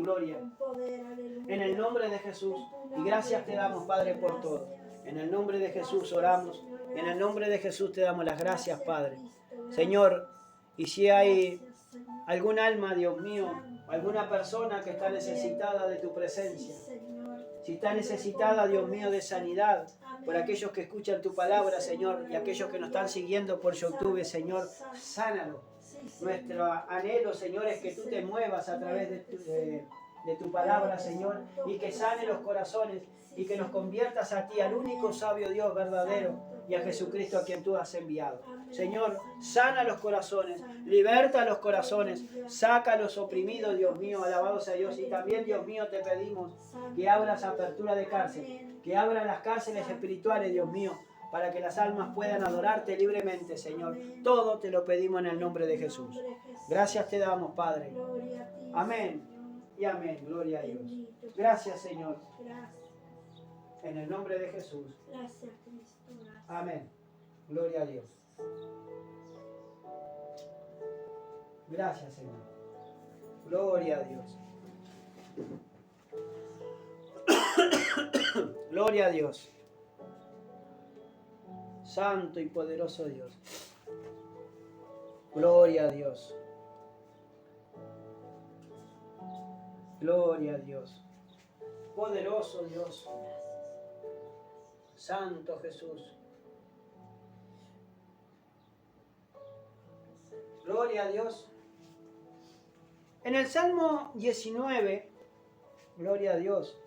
gloria. En el nombre de Jesús. Y gracias te damos, Padre, por todo. En el nombre de Jesús oramos. En el nombre de Jesús te damos las gracias, Padre. Señor, y si hay algún alma, Dios mío, alguna persona que está necesitada de tu presencia, si está necesitada, Dios mío, de sanidad, por aquellos que escuchan tu palabra, Señor, y aquellos que nos están siguiendo por YouTube, Señor, sánalo. Nuestro anhelo, Señor, es que tú te muevas a través de tu palabra, Señor, y que sane los corazones y que nos conviertas a ti, al único sabio Dios verdadero, y a Jesucristo a quien tú has enviado. Señor, sana los corazones, liberta los corazones, saca a los oprimidos, Dios mío, alabado sea Dios. Y también, Dios mío, te pedimos que abras apertura de cárcel, que abras las cárceles espirituales, Dios mío, para que las almas puedan adorarte libremente, Señor. Todo te lo pedimos en el nombre de Jesús. Gracias te damos, Padre. Amén y amén. Gloria a Dios. Gracias, Señor. En el nombre de Jesús. Amén. Gloria a Dios. Gracias, Señor. Gloria a Dios. Gloria a Dios. Santo y poderoso Dios. Gloria a Dios. Gloria a Dios. Poderoso Dios. Santo Jesús. Gloria a Dios. En el Salmo 19, gloria a Dios.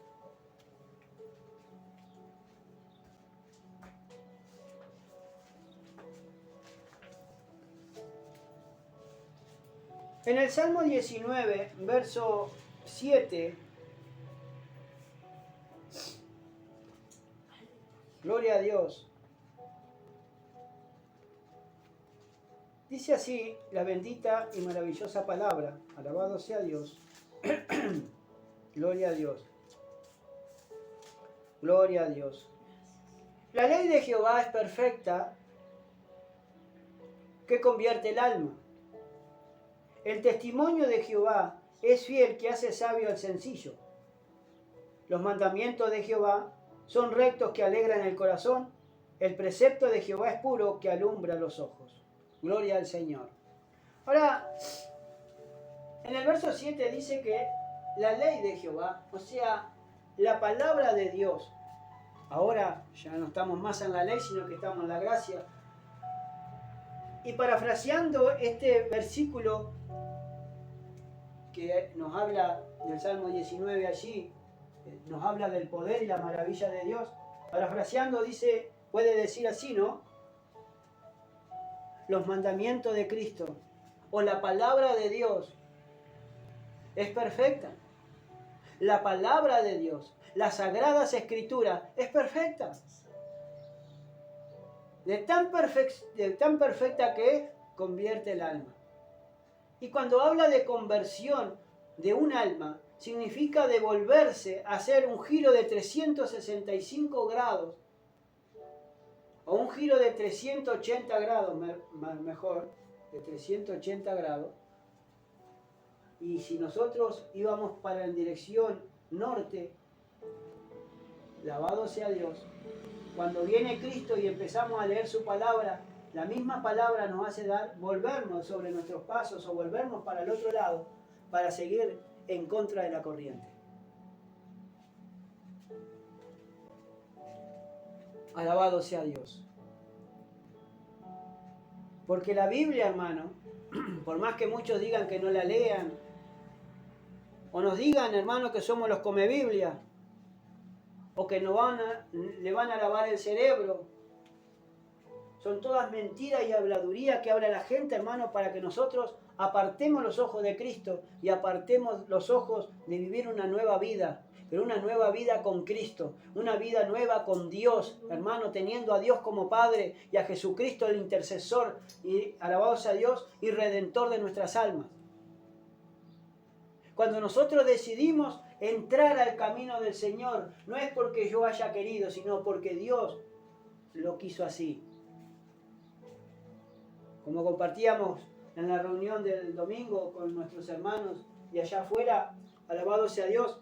En el Salmo 19, verso 7, gloria a Dios. Dice así la bendita y maravillosa palabra. Alabado sea Dios. Gloria a Dios. Gloria a Dios. La ley de Jehová es perfecta, que convierte el alma. El testimonio de Jehová es fiel, que hace sabio al sencillo. Los mandamientos de Jehová son rectos, que alegran el corazón. El precepto de Jehová es puro, que alumbra los ojos. Gloria al Señor. Ahora, en el verso 7 dice que la ley de Jehová, o sea, la palabra de Dios. Ahora ya no estamos más en la ley, sino que estamos en la gracia. Y parafraseando este versículo que nos habla del Salmo 19 allí, nos habla del poder y la maravilla de Dios. Parafraseando dice, puede decir así, ¿no? Los mandamientos de Cristo o la palabra de Dios es perfecta. La palabra de Dios, las sagradas escrituras, es perfecta. De tan perfecta que es, convierte el alma. Y cuando habla de conversión de un alma, significa devolverse a hacer un giro de 365 grados, o un giro de 380 grados, mejor, de 380 grados. Y si nosotros íbamos para en dirección norte, alabado sea Dios, cuando viene Cristo y empezamos a leer su palabra, la misma palabra nos hace volvernos sobre nuestros pasos o volvernos para el otro lado para seguir en contra de la corriente. Alabado sea Dios. Porque la Biblia, hermano, por más que muchos digan que no la lean, o nos digan, hermano, que somos los come Biblia, o que le van a lavar el cerebro, son todas mentiras y habladurías que habla la gente, hermano, para que nosotros apartemos los ojos de Cristo y apartemos los ojos de vivir una nueva vida, pero una nueva vida con Cristo, una vida nueva con Dios, hermano, teniendo a Dios como Padre y a Jesucristo el intercesor, y alabado sea Dios, y redentor de nuestras almas. Cuando nosotros decidimos entrar al camino del Señor, no es porque yo haya querido, sino porque Dios lo quiso así. Como compartíamos en la reunión del domingo con nuestros hermanos de allá afuera, Alabado sea Dios.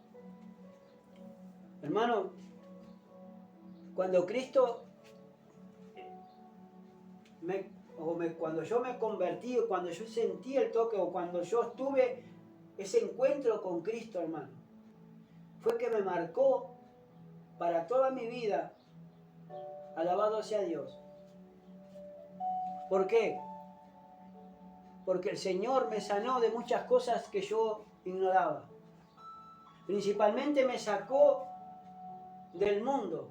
Hermano, cuando Cristo, cuando yo me convertí, cuando yo sentí el toque, o cuando yo tuve ese encuentro con Cristo, hermano, fue que me marcó para toda mi vida. Alabado sea Dios. ¿Por qué? Porque el Señor me sanó de muchas cosas que yo ignoraba. Principalmente me sacó del mundo.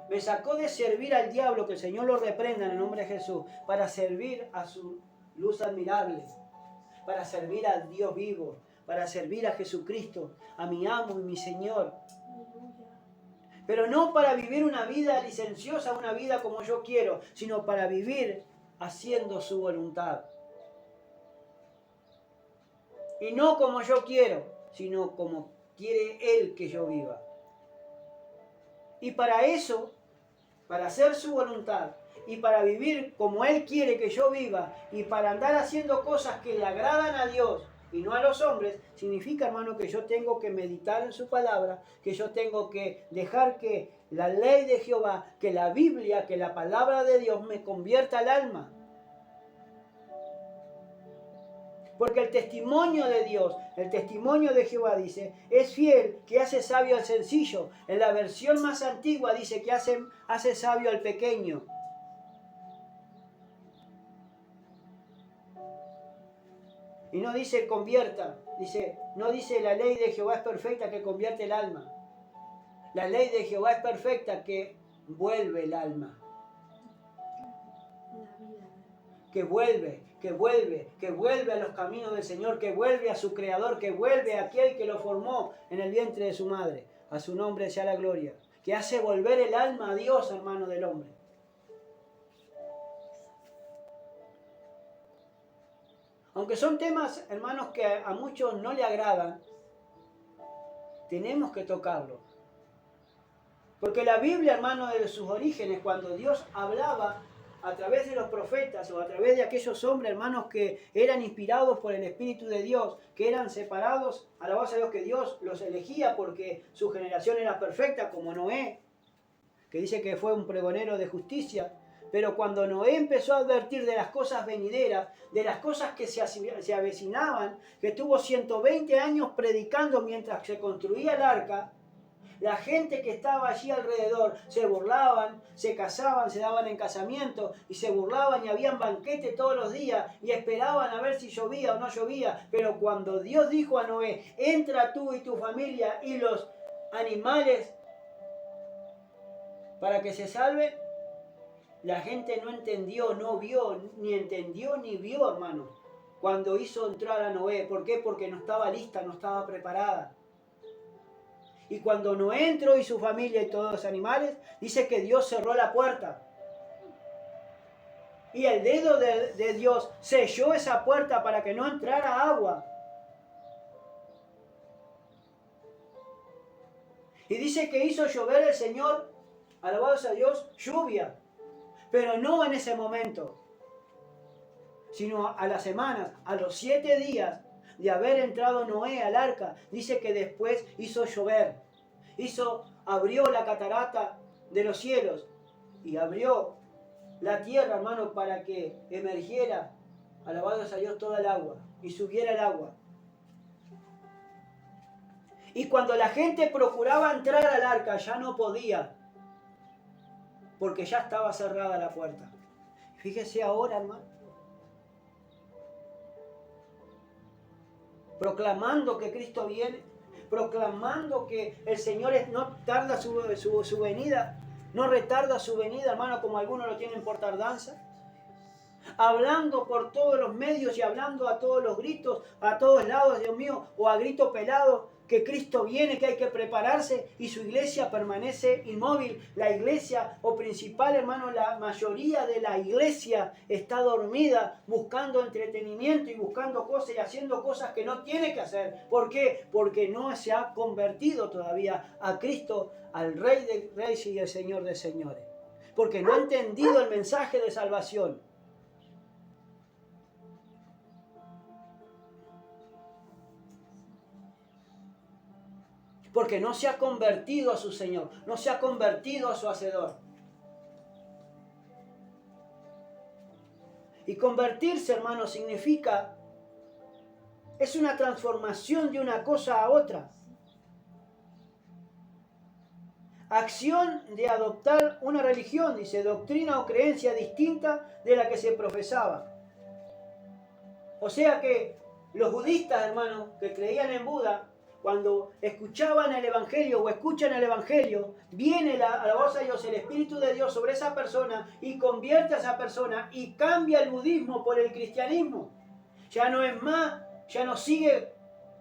Me sacó de servir al diablo, que el Señor lo reprenda en el nombre de Jesús, para servir a su luz admirable, para servir al Dios vivo, para servir a Jesucristo, a mi amo y mi Señor. Pero no para vivir una vida licenciosa, una vida como yo quiero, sino para vivir haciendo su voluntad. Y no como yo quiero, sino como quiere Él que yo viva. Y para eso, para hacer su voluntad, y para vivir como Él quiere que yo viva, y para andar haciendo cosas que le agradan a Dios y no a los hombres, significa, hermano, que yo tengo que meditar en su palabra, que yo tengo que dejar que la ley de Jehová, que la Biblia, que la palabra de Dios me convierta al alma. Porque el testimonio de Dios, el testimonio de Jehová dice, es fiel, que hace sabio al sencillo. En la versión más antigua dice que hace sabio al pequeño. Y no dice convierta, no dice la ley de Jehová es perfecta que convierte el alma. La ley de Jehová es perfecta que vuelve el alma. Que vuelve a los caminos del Señor, que vuelve a su Creador, que vuelve a aquel que lo formó en el vientre de su madre. A su nombre sea la gloria. Que hace volver el alma a Dios, hermano del hombre. Aunque son temas, hermanos, que a muchos no le agradan, tenemos que tocarlo. Porque la Biblia, hermano, de sus orígenes, cuando Dios hablaba a través de los profetas o a través de aquellos hombres, hermanos, que eran inspirados por el Espíritu de Dios, que eran separados, alabados a Dios, que Dios los elegía porque su generación era perfecta, como Noé, que dice que fue un pregonero de justicia. Pero cuando Noé empezó a advertir de las cosas venideras, de las cosas que se avecinaban, que tuvo 120 años predicando mientras se construía el arca, la gente que estaba allí alrededor se burlaban, se casaban, se daban en casamiento y se burlaban y habían banquete todos los días y esperaban a ver si llovía o no llovía. Pero cuando Dios dijo a Noé, entra tú y tu familia y los animales para que se salven, la gente no entendió, no vio, ni entendió ni vio, hermano, cuando hizo entrar a Noé. ¿Por qué? Porque no estaba lista, no estaba preparada. Y cuando Noé entró y su familia y todos los animales, dice que Dios cerró la puerta. Y el dedo de Dios selló esa puerta para que no entrara agua. Y dice que hizo llover el Señor, alabados a Dios, lluvia. Pero no en ese momento, sino a las semanas, a los 7 días de haber entrado Noé al arca, dice que después hizo llover. Abrió la catarata de los cielos y abrió la tierra, hermano, para que emergiera, alabados a Dios, toda el agua y subiera el agua. Y cuando la gente procuraba entrar al arca, ya no podía, porque ya estaba cerrada la puerta. Fíjese ahora, hermano, proclamando que Cristo viene, proclamando que el Señor no tarda su venida, no retarda su venida, hermano, como algunos lo tienen por tardanza. Hablando por todos los medios y hablando a todos los gritos, a todos lados, Dios mío, o a grito pelado, que Cristo viene, que hay que prepararse y su iglesia permanece inmóvil. La iglesia, o principal, hermano, la mayoría de la iglesia está dormida, buscando entretenimiento y buscando cosas y haciendo cosas que no tiene que hacer. ¿Por qué? Porque no se ha convertido todavía a Cristo, al Rey de Reyes y el Señor de Señores. Porque no ha entendido el mensaje de salvación. Porque no se ha convertido a su Señor, no se ha convertido a su Hacedor. Y convertirse, hermano, significa, es una transformación de una cosa a otra. Acción de adoptar una religión, dice, doctrina o creencia distinta de la que se profesaba. O sea que los budistas, hermanos, que creían en Buda, cuando escuchaban el Evangelio o escuchan el Evangelio, viene a la voz de Dios, el Espíritu de Dios sobre esa persona y convierte a esa persona y cambia el budismo por el cristianismo. Ya no es más, ya no sigue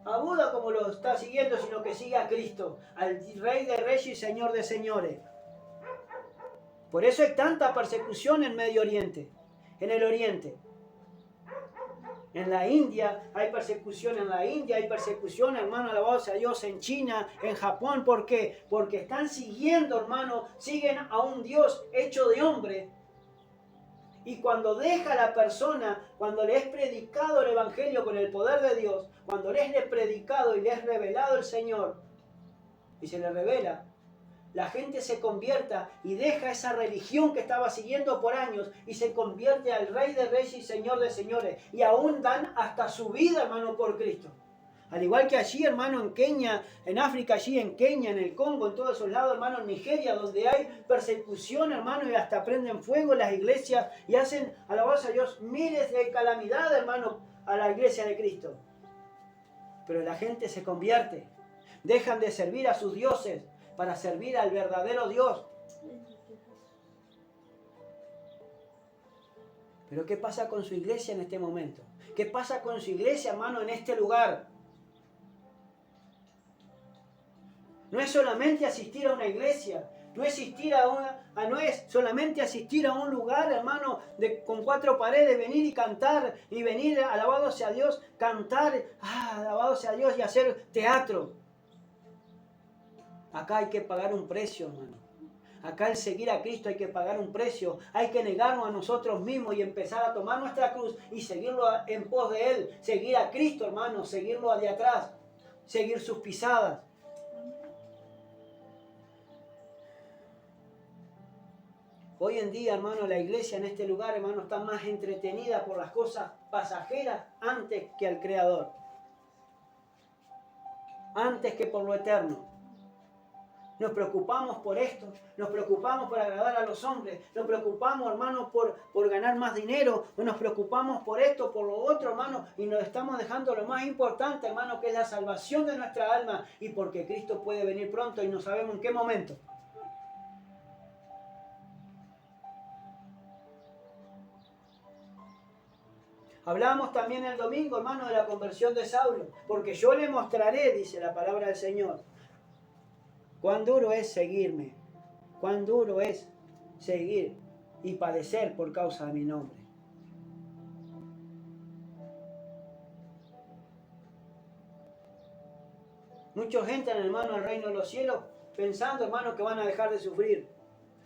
a Buda como lo está siguiendo, sino que sigue a Cristo, al Rey de Reyes y Señor de Señores. Por eso hay tanta persecución en Medio Oriente, en el Oriente. En la India hay persecución, hay persecución, hermano, alabado sea Dios, en China, en Japón. ¿Por qué? Porque están siguiendo, hermano, siguen a un Dios hecho de hombre. Y cuando deja a la persona, cuando le es predicado el Evangelio con el poder de Dios, cuando le es predicado y le es revelado el Señor, y se le revela, la gente se convierta y deja esa religión que estaba siguiendo por años y se convierte al Rey de Reyes y Señor de Señores. Y aún dan hasta su vida, hermano, por Cristo. Al igual que allí, hermano, en Kenia, en África, allí en Kenia, en el Congo, en todos esos lados, hermano, en Nigeria, donde hay persecución, hermano, y hasta prenden fuego las iglesias y hacen, alabados a Dios, miles de calamidades, hermano, a la iglesia de Cristo. Pero la gente se convierte, dejan de servir a sus dioses para servir al verdadero Dios. Pero ¿qué pasa con su iglesia en este momento? ¿Qué pasa con su iglesia, hermano, en este lugar? No es solamente asistir a una iglesia, no es solamente asistir a un lugar, hermano, con 4 paredes, venir y cantar, y venir, alabado sea Dios, cantar, alabado sea Dios, y hacer teatro. Acá hay que pagar un precio, hermano. Acá al seguir a Cristo hay que pagar un precio. Hay que negarnos a nosotros mismos y empezar a tomar nuestra cruz y seguirlo en pos de Él. Seguir a Cristo, hermano, seguirlo de atrás, seguir sus pisadas. Hoy en día, hermano, la iglesia en este lugar, hermano, está más entretenida por las cosas pasajeras antes que al Creador. Antes que por lo eterno. Nos preocupamos por esto, nos preocupamos por agradar a los hombres, nos preocupamos, hermano, por ganar más dinero, nos preocupamos por esto, por lo otro, hermano, y nos estamos dejando lo más importante, hermano, que es la salvación de nuestra alma, y porque Cristo puede venir pronto y no sabemos en qué momento. Hablamos también el domingo, hermano, de la conversión de Saulo, porque yo le mostraré, dice la palabra del Señor, cuán duro es seguirme, cuán duro es seguir y padecer por causa de mi nombre. Muchos entran, hermano, al reino de los cielos pensando, hermano, que van a dejar de sufrir,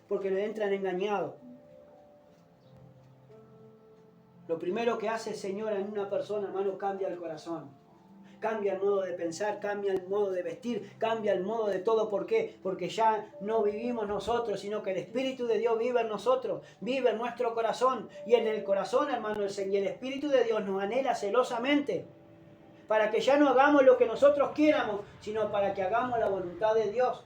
porque le entran engañados. Lo primero que hace el Señor en una persona, hermano, cambia el corazón. Cambia el modo de pensar, cambia el modo de vestir, cambia el modo de todo. ¿Por qué? Porque ya no vivimos nosotros, sino que el Espíritu de Dios vive en nosotros, vive en nuestro corazón. Y en el corazón, hermano, el Espíritu de Dios nos anhela celosamente para que ya no hagamos lo que nosotros quieramos, sino para que hagamos la voluntad de Dios.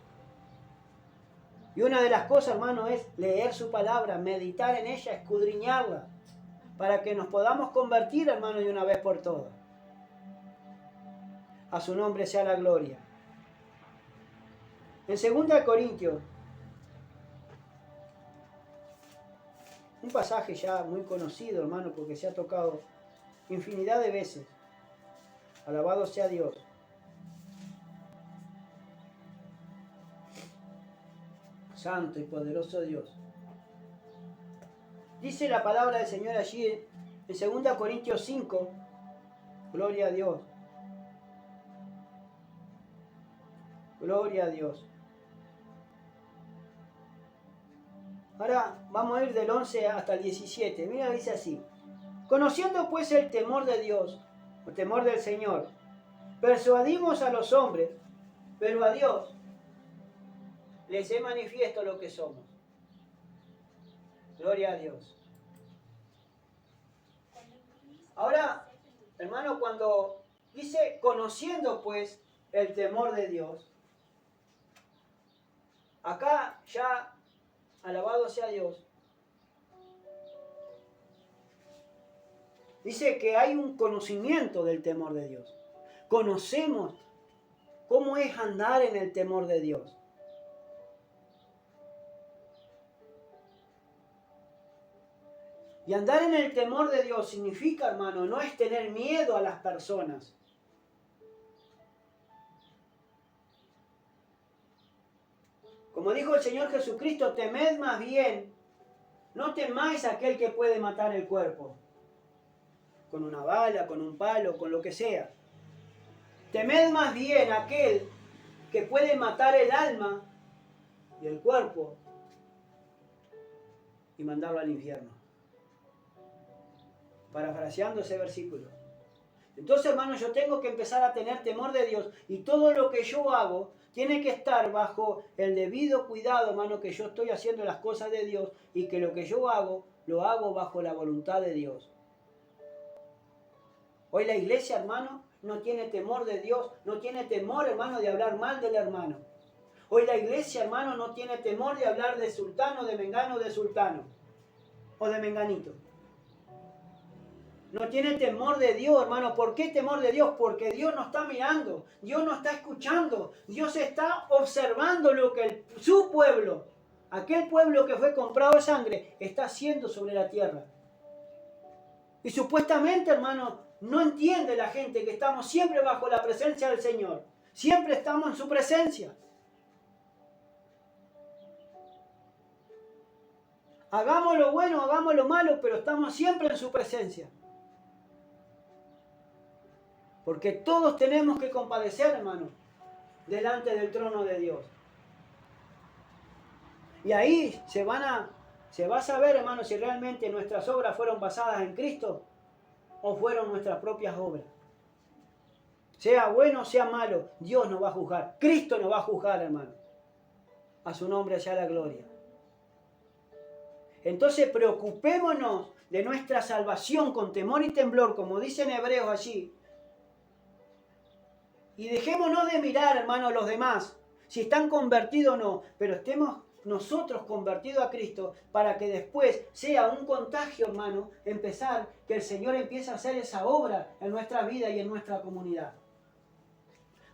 Y una de las cosas, hermano, es leer su palabra, meditar en ella, escudriñarla, para que nos podamos convertir, hermano, de una vez por todas. A su nombre sea la gloria. En 2 Corintios, un pasaje ya muy conocido, hermano, porque se ha tocado infinidad de veces. Alabado sea Dios. Santo y poderoso Dios. Dice la palabra del Señor allí en 2 Corintios 5, gloria a Dios. Gloria a Dios. Ahora vamos a ir del 11 hasta el 17. Mira, dice así. Conociendo pues el temor de Dios, el temor del Señor, persuadimos a los hombres, Pero a Dios les he manifiesto lo que somos. Gloria a Dios. Ahora, hermano, cuando dice conociendo pues el temor de Dios, acá ya, alabado sea Dios, dice que hay un conocimiento del temor de Dios. Conocemos cómo es andar en el temor de Dios. Y andar en el temor de Dios significa, hermano, no es tener miedo a las personas. Como dijo el Señor Jesucristo, temed más bien, no temáis a aquel que puede matar el cuerpo, con una bala, con un palo, con lo que sea. Temed más bien a aquel que puede matar el alma y el cuerpo y mandarlo al infierno. Parafraseando ese versículo. Entonces, hermano, yo tengo que empezar a tener temor de Dios y todo lo que yo hago tiene que estar bajo el debido cuidado, hermano, que yo estoy haciendo las cosas de Dios y que lo que yo hago, lo hago bajo la voluntad de Dios. Hoy la iglesia, hermano, no tiene temor de Dios, no tiene temor, hermano, de hablar mal del hermano. Hoy la iglesia, hermano, no tiene temor de hablar de sultano, de mengano, de sultano o de menganito. No tiene temor de Dios, hermano. ¿Por qué temor de Dios? Porque Dios no está mirando, Dios no está escuchando, Dios está observando lo que su pueblo, aquel pueblo que fue comprado de sangre, está haciendo sobre la tierra. Y supuestamente, hermano, no entiende la gente que estamos siempre bajo la presencia del Señor. Siempre estamos en su presencia. Hagamos lo bueno, hagamos lo malo, pero estamos siempre en su presencia. Porque todos tenemos que compadecer, hermano, delante del trono de Dios. Y ahí se va a saber, hermano, si realmente nuestras obras fueron basadas en Cristo o fueron nuestras propias obras. Sea bueno o sea malo, Dios nos va a juzgar. Cristo nos va a juzgar, hermano. A su nombre sea la gloria. Entonces preocupémonos de nuestra salvación con temor y temblor, como dicen Hebreos allí. Y dejémonos de mirar, hermano, a los demás, si están convertidos o no, pero estemos nosotros convertidos a Cristo para que después sea un contagio, hermano, empezar, que el Señor empiece a hacer esa obra en nuestra vida y en nuestra comunidad.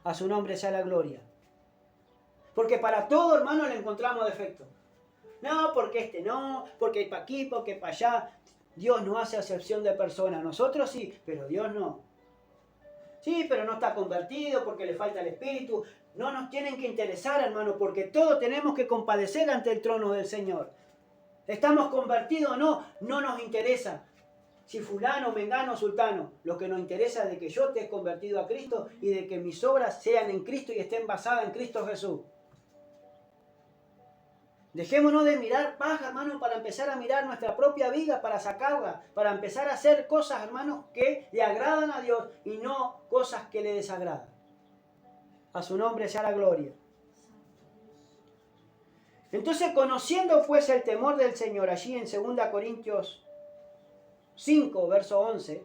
A su nombre sea la gloria. Porque para todo, hermano, le encontramos defectos. No, porque este no, porque para aquí, porque para allá. Dios no hace acepción de personas. Nosotros sí, pero Dios no. Sí, pero no está convertido porque le falta el Espíritu. No nos tienen que interesar, hermano, porque todos tenemos que compadecer ante el trono del Señor. ¿Estamos convertidos o no? No nos interesa. Si fulano, mengano, sultano. Lo que nos interesa es de que yo esté convertido a Cristo y de que mis obras sean en Cristo y estén basadas en Cristo Jesús. Dejémonos de mirar paja, hermano, para empezar a mirar nuestra propia vida, para sacarla, para empezar a hacer cosas, hermanos, que le agradan a Dios y no cosas que le desagradan. A su nombre sea la gloria. Entonces, conociendo pues el temor del Señor, allí en 2 Corintios 5, verso 11,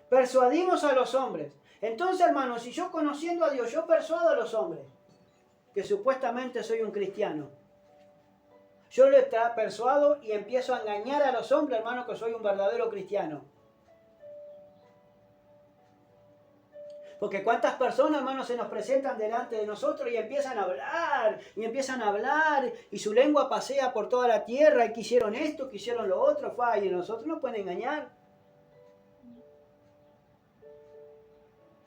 persuadimos a los hombres. Entonces, hermanos, si yo conociendo a Dios, yo persuado a los hombres, que supuestamente soy un cristiano, yo le persuado y empiezo a engañar a los hombres, hermano, que soy un verdadero cristiano. Porque cuántas personas, hermanos, se nos presentan delante de nosotros y empiezan a hablar, y su lengua pasea por toda la tierra, y quisieron esto, quisieron lo otro, y nosotros nos pueden engañar.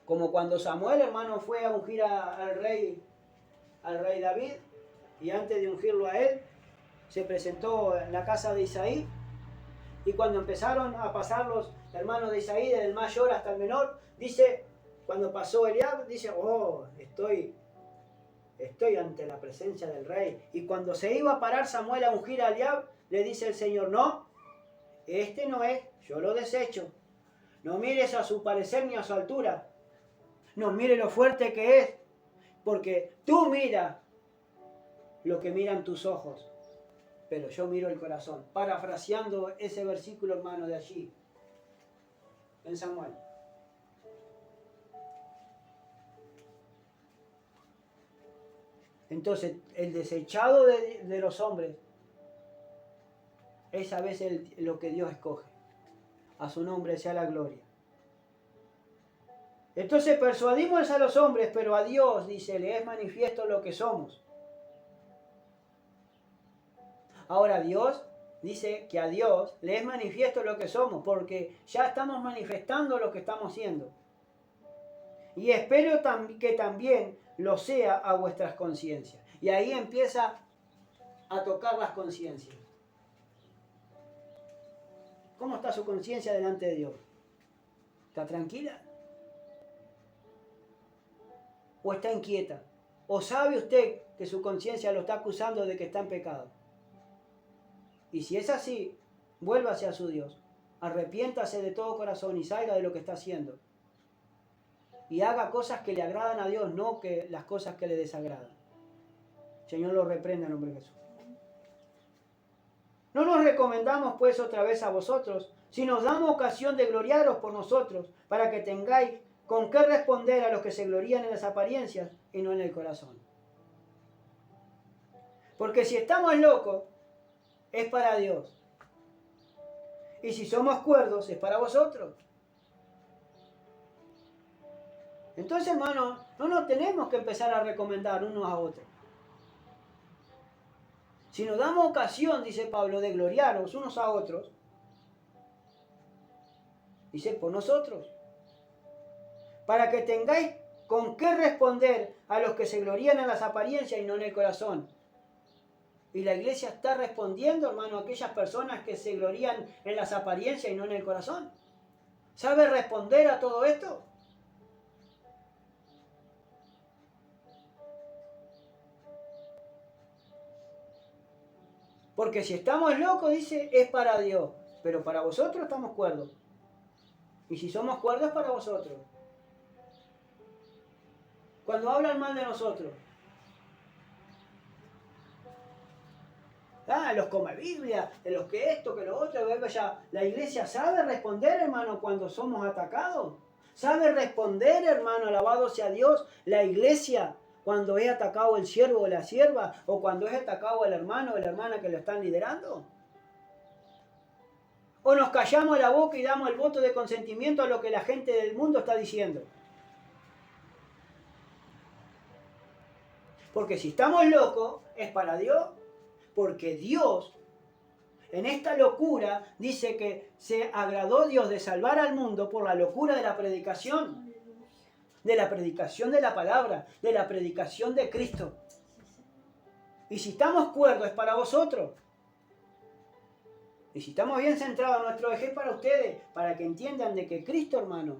Como cuando Samuel, hermano, fue a ungir al rey David, y antes de ungirlo a él, se presentó en la casa de Isaí, y cuando empezaron a pasar los hermanos de Isaí, desde el mayor hasta el menor, dice, cuando pasó Eliab, dice, estoy ante la presencia del rey. Y cuando se iba a parar Samuel a ungir a Eliab, le dice el Señor, no, este no es, yo lo desecho. No mires a su parecer ni a su altura, no mire lo fuerte que es. Porque tú miras lo que miran tus ojos, pero yo miro el corazón. Parafraseando ese versículo, hermano, de allí, en Samuel. Entonces, el desechado de los hombres es a veces lo que Dios escoge. A su nombre sea la gloria. Entonces persuadimos a los hombres, pero a Dios, dice, le es manifiesto lo que somos. Ahora Dios dice que a Dios le es manifiesto lo que somos, porque ya estamos manifestando lo que estamos siendo. Y espero que también lo sea a vuestras conciencias. Y ahí empieza a tocar las conciencias. ¿Cómo está su conciencia delante de Dios? ¿Está tranquila? ¿O está inquieta? ¿O sabe usted que su conciencia lo está acusando de que está en pecado? Y si es así, vuélvase a su Dios. Arrepiéntase de todo corazón y salga de lo que está haciendo. Y haga cosas que le agradan a Dios, no que las cosas que le desagradan. Señor lo reprenda en nombre de Jesús. No nos recomendamos pues otra vez a vosotros, si nos damos ocasión de gloriaros por nosotros, para que tengáis con qué responder a los que se glorían en las apariencias y no en el corazón. Porque si estamos locos, es para Dios. Y si somos cuerdos, es para vosotros. Entonces, hermanos, no nos tenemos que empezar a recomendar unos a otros. Si nos damos ocasión, dice Pablo, de gloriaros unos a otros, dice por nosotros, para que tengáis con qué responder a los que se glorían en las apariencias y no en el corazón. Y la iglesia está respondiendo, hermano, a aquellas personas que se glorían en las apariencias y no en el corazón. ¿Sabe responder a todo esto? Porque si estamos locos, dice, es para Dios. Pero para vosotros estamos cuerdos. Y si somos cuerdos, es para vosotros. Cuando hablan mal de nosotros. Los come Biblia, de los que esto, que lo otro. Ya. La iglesia sabe responder, hermano, cuando somos atacados. Sabe responder, hermano, alabado sea Dios. La iglesia, cuando es atacado el siervo o la sierva, o cuando es atacado el hermano o la hermana que lo están liderando. O nos callamos la boca y damos el voto de consentimiento a lo que la gente del mundo está diciendo. Porque si estamos locos, es para Dios. Porque Dios, en esta locura, dice que se agradó Dios de salvar al mundo por la locura de la predicación. De la predicación de la palabra, de la predicación de Cristo. Y si estamos cuerdos, es para vosotros. Y si estamos bien centrados, nuestro eje es para ustedes, para que entiendan de que Cristo, hermano,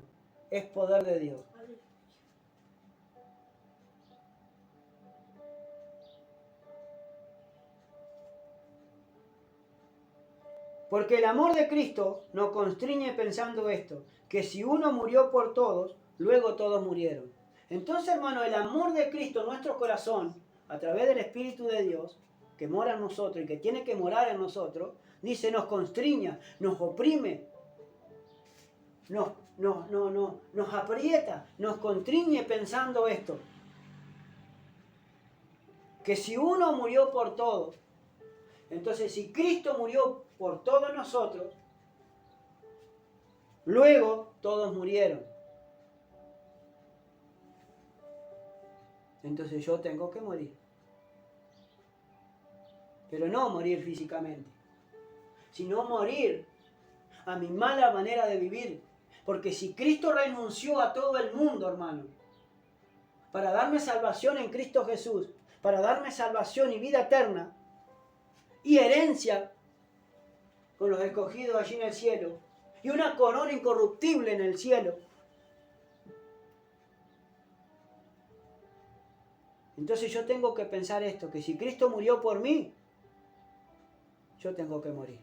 es poder de Dios. Porque el amor de Cristo nos constriñe pensando esto, que si uno murió por todos, luego todos murieron. Entonces, hermano, el amor de Cristo en nuestro corazón, a través del Espíritu de Dios, que mora en nosotros y que tiene que morar en nosotros, dice, nos constriña, nos oprime, nos aprieta, nos constriñe pensando esto. Que si uno murió por todos, entonces si Cristo murió por todos nosotros, luego todos murieron. Entonces yo tengo que morir. Pero no morir físicamente, sino morir a mi mala manera de vivir. Porque si Cristo renunció a todo el mundo, hermano, para darme salvación en Cristo Jesús, para darme salvación y vida eterna, y herencia con los escogidos allí en el cielo, y una corona incorruptible en el cielo. Entonces yo tengo que pensar esto, que si Cristo murió por mí, yo tengo que morir.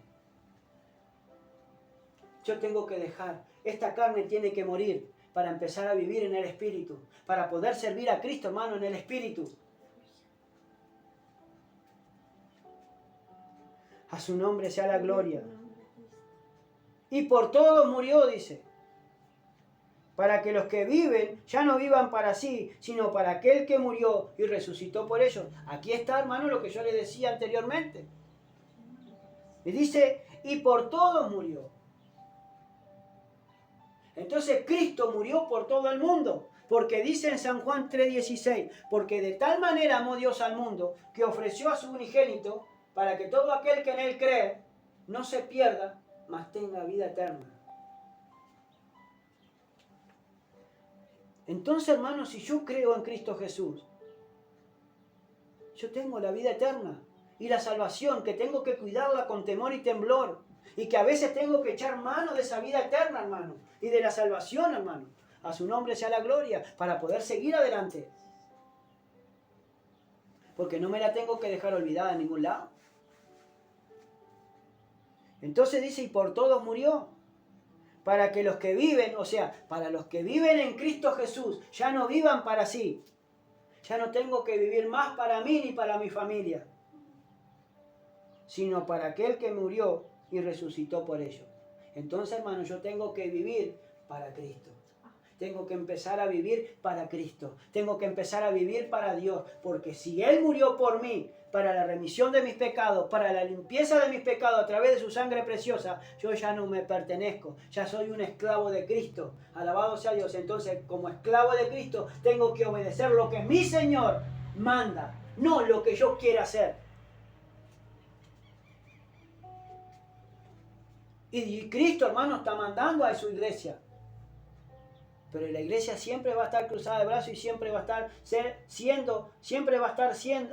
Yo tengo que dejar. Esta carne tiene que morir. para empezar a vivir en el Espíritu, para poder servir a Cristo, hermano, en el Espíritu. A su nombre sea la gloria. Y por todos murió, dice, para que los que viven ya no vivan para sí, sino para aquel que murió y resucitó por ellos. Aquí está, hermano, lo que yo les decía anteriormente. Y dice, y por todos murió. Entonces Cristo murió por todo el mundo, porque dice en San Juan 3:16, porque de tal manera amó Dios al mundo, que ofreció a su unigénito, para que todo aquel que en él cree no se pierda, mas tenga vida eterna. Entonces, hermanos, si yo creo en Cristo Jesús, yo tengo la vida eterna y la salvación, que tengo que cuidarla con temor y temblor, y que a veces tengo que echar mano de esa vida eterna, hermano, y de la salvación, hermano. A su nombre sea la gloria, para poder seguir adelante. Porque no me la tengo que dejar olvidada en ningún lado. Entonces dice, y por todos murió, para que los que viven, o sea, para los que viven en Cristo Jesús, ya no vivan para sí. Ya no tengo que vivir más para mí ni para mi familia, sino para aquel que murió y resucitó por ellos. Entonces, hermano, yo tengo que vivir para Cristo. Tengo que empezar a vivir para Cristo. Tengo que empezar a vivir para Dios. Porque si Él murió por mí, para la remisión de mis pecados, para la limpieza de mis pecados a través de su sangre preciosa, yo ya no me pertenezco. Ya soy un esclavo de Cristo. Alabado sea Dios. Entonces, como esclavo de Cristo, tengo que obedecer lo que mi Señor manda, no lo que yo quiera hacer. Y Cristo, hermano, está mandando a su iglesia. Pero la iglesia siempre va a estar cruzada de brazos y siempre va a estar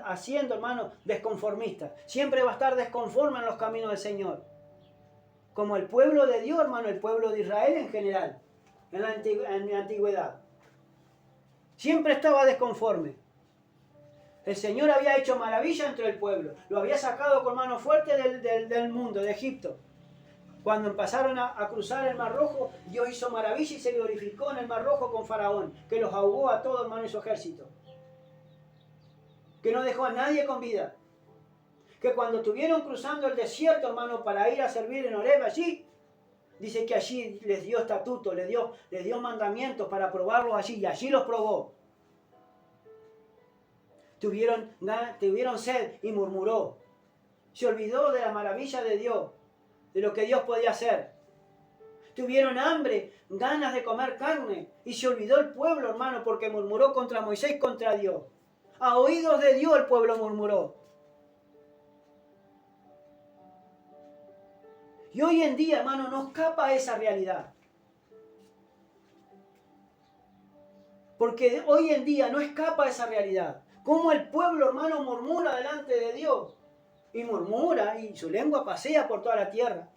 haciendo, hermano, desconformista. Siempre va a estar desconforme en los caminos del Señor. Como el pueblo de Dios, hermano, el pueblo de Israel en general, en la antigüedad. Siempre estaba desconforme. El Señor había hecho maravilla entre el pueblo. Lo había sacado con mano fuerte del mundo, de Egipto. Cuando empezaron a cruzar el Mar Rojo, Dios hizo maravilla y se glorificó en el Mar Rojo con Faraón, que los ahogó a todos, hermano, y su ejército. Que no dejó a nadie con vida. Que cuando estuvieron cruzando el desierto, hermano, para ir a servir en Horeb allí, dice que allí les dio estatutos, les dio mandamientos para probarlos allí, y allí los probó. Tuvieron sed y murmuró. Se olvidó de la maravilla de Dios, de lo que Dios podía hacer. Tuvieron hambre, ganas de comer carne, y se olvidó el pueblo, hermano, porque murmuró contra Moisés, contra Dios. A oídos de Dios el pueblo murmuró. Y hoy en día, hermano, no escapa esa realidad. Porque hoy en día no escapa esa realidad. Como el pueblo, hermano, murmura delante de Dios. Y murmura, y su lengua pasea por toda la tierra.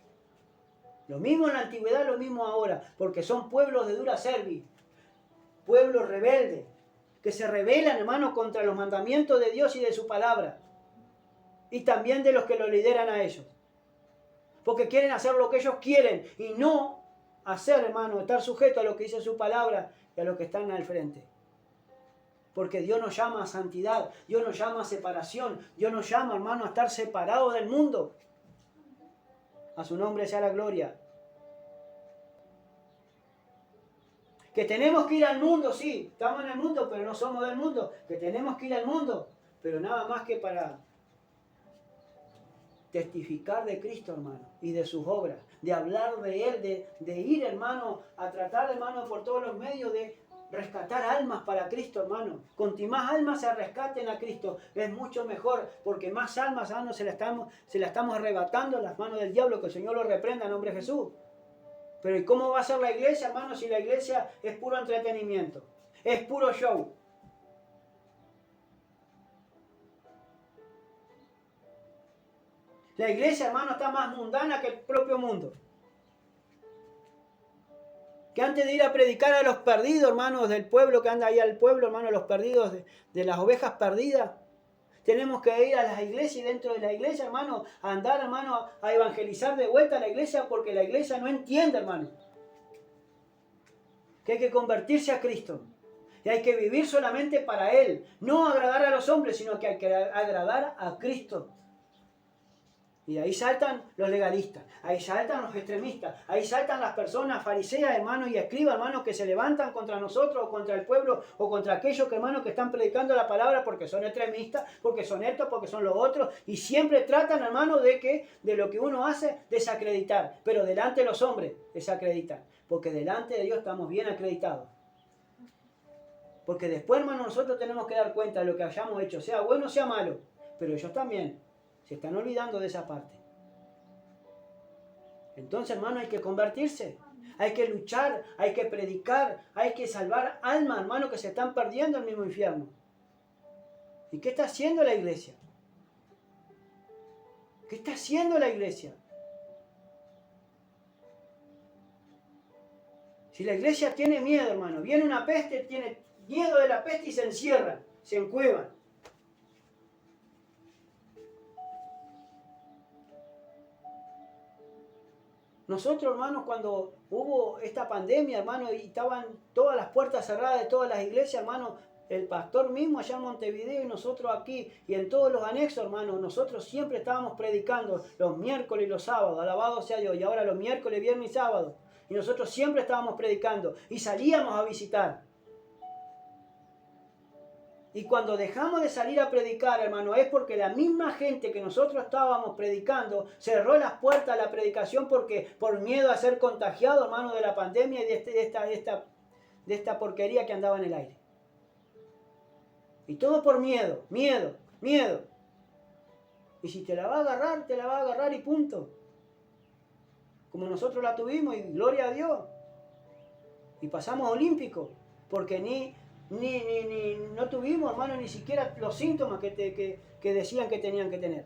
Lo mismo en la antigüedad, lo mismo ahora, porque son pueblos de dura cerviz, pueblos rebeldes, que se rebelan, hermano, contra los mandamientos de Dios y de su palabra, y también de los que lo lideran a ellos, porque quieren hacer lo que ellos quieren, y no hacer, hermano, estar sujeto a lo que dice su palabra y a lo que están al frente. Porque Dios nos llama a santidad, Dios nos llama a separación, Dios nos llama, hermano, a estar separados del mundo. A su nombre sea la gloria. Que tenemos que ir al mundo, sí, estamos en el mundo, pero no somos del mundo. Que tenemos que ir al mundo, pero nada más que para testificar de Cristo, hermano, y de sus obras, de hablar de Él, de ir, hermano, a tratar, hermano, por todos los medios de rescatar almas para Cristo, hermano. Cuanto más almas se rescaten a Cristo, es mucho mejor, porque más almas, hermano, se la estamos arrebatando en las manos del diablo, que el Señor lo reprenda en nombre de Jesús. Pero ¿y cómo va a ser la iglesia, hermano, si la iglesia es puro entretenimiento? Es puro show. La iglesia, hermano, está más mundana que el propio mundo. Que antes de ir a predicar a los perdidos, hermanos, del pueblo que anda ahí al pueblo, hermanos, los perdidos de las ovejas perdidas, tenemos que ir a las iglesias y dentro de la iglesia, hermano, a andar, hermano, a evangelizar de vuelta a la iglesia, porque la iglesia no entiende, hermano. que hay que convertirse a Cristo. Y hay que vivir solamente para Él. No agradar a los hombres, sino que hay que agradar a Cristo. Y ahí saltan los legalistas, ahí saltan los extremistas, ahí saltan las personas fariseas, hermanos, y escribas, hermanos, que se levantan contra nosotros o contra el pueblo o contra aquellos que, hermanos, que están predicando la palabra porque son extremistas, porque son estos, porque son los otros, y siempre tratan, hermanos, de lo que uno hace desacreditar, pero delante de los hombres desacreditar, porque delante de Dios estamos bien acreditados. Porque después, hermanos, nosotros tenemos que dar cuenta de lo que hayamos hecho, sea bueno o sea malo, pero ellos también se están olvidando de esa parte. Entonces, hermano, hay que convertirse, hay que luchar, hay que predicar, hay que salvar almas, hermano, que se están perdiendo en el mismo infierno. ¿Y qué está haciendo la iglesia? ¿Qué está haciendo la iglesia? Si la iglesia tiene miedo, hermano, viene una peste, tiene miedo de la peste y se encierran, se encuevan. Nosotros, hermanos, cuando hubo esta pandemia, hermano, y estaban todas las puertas cerradas de todas las iglesias, hermano, el pastor mismo allá en Montevideo y nosotros aquí y en todos los anexos, hermano, nosotros siempre estábamos predicando los miércoles y los sábados, alabado sea Dios, y ahora los miércoles, viernes y sábados. Y nosotros siempre estábamos predicando y salíamos a visitar. Y cuando dejamos de salir a predicar, hermano, es porque la misma gente que nosotros estábamos predicando cerró las puertas a la predicación porque por miedo a ser contagiado, hermano, de la pandemia y de esta porquería que andaba en el aire. Y todo por miedo, miedo, miedo. Y si te la va a agarrar, te la va a agarrar y punto. Como nosotros la tuvimos y gloria a Dios. Y pasamos olímpicos, porque no tuvimos, hermano, ni siquiera los síntomas que decían que tenían que tener.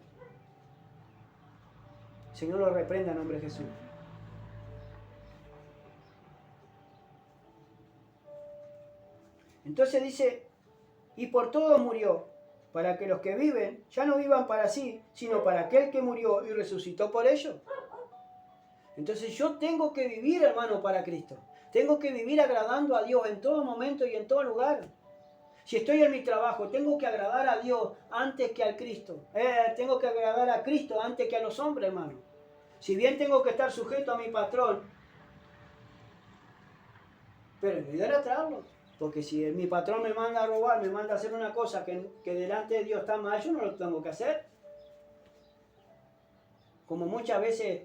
El Señor lo reprenda en nombre de Jesús. Entonces dice, y por todos murió, para que los que viven ya no vivan para sí, sino para aquel que murió y resucitó por ellos. Entonces yo tengo que vivir, hermano, para Cristo. Tengo que vivir agradando a Dios en todo momento y en todo lugar. Si estoy en mi trabajo, tengo que agradar a Dios antes que al Cristo. Tengo que agradar a Cristo antes que a los hombres, hermano. Si bien tengo que estar sujeto a mi patrón, pero no idolatrarlo. Porque si mi patrón me manda a robar, me manda a hacer una cosa que delante de Dios está mal, yo no lo tengo que hacer. Como muchas veces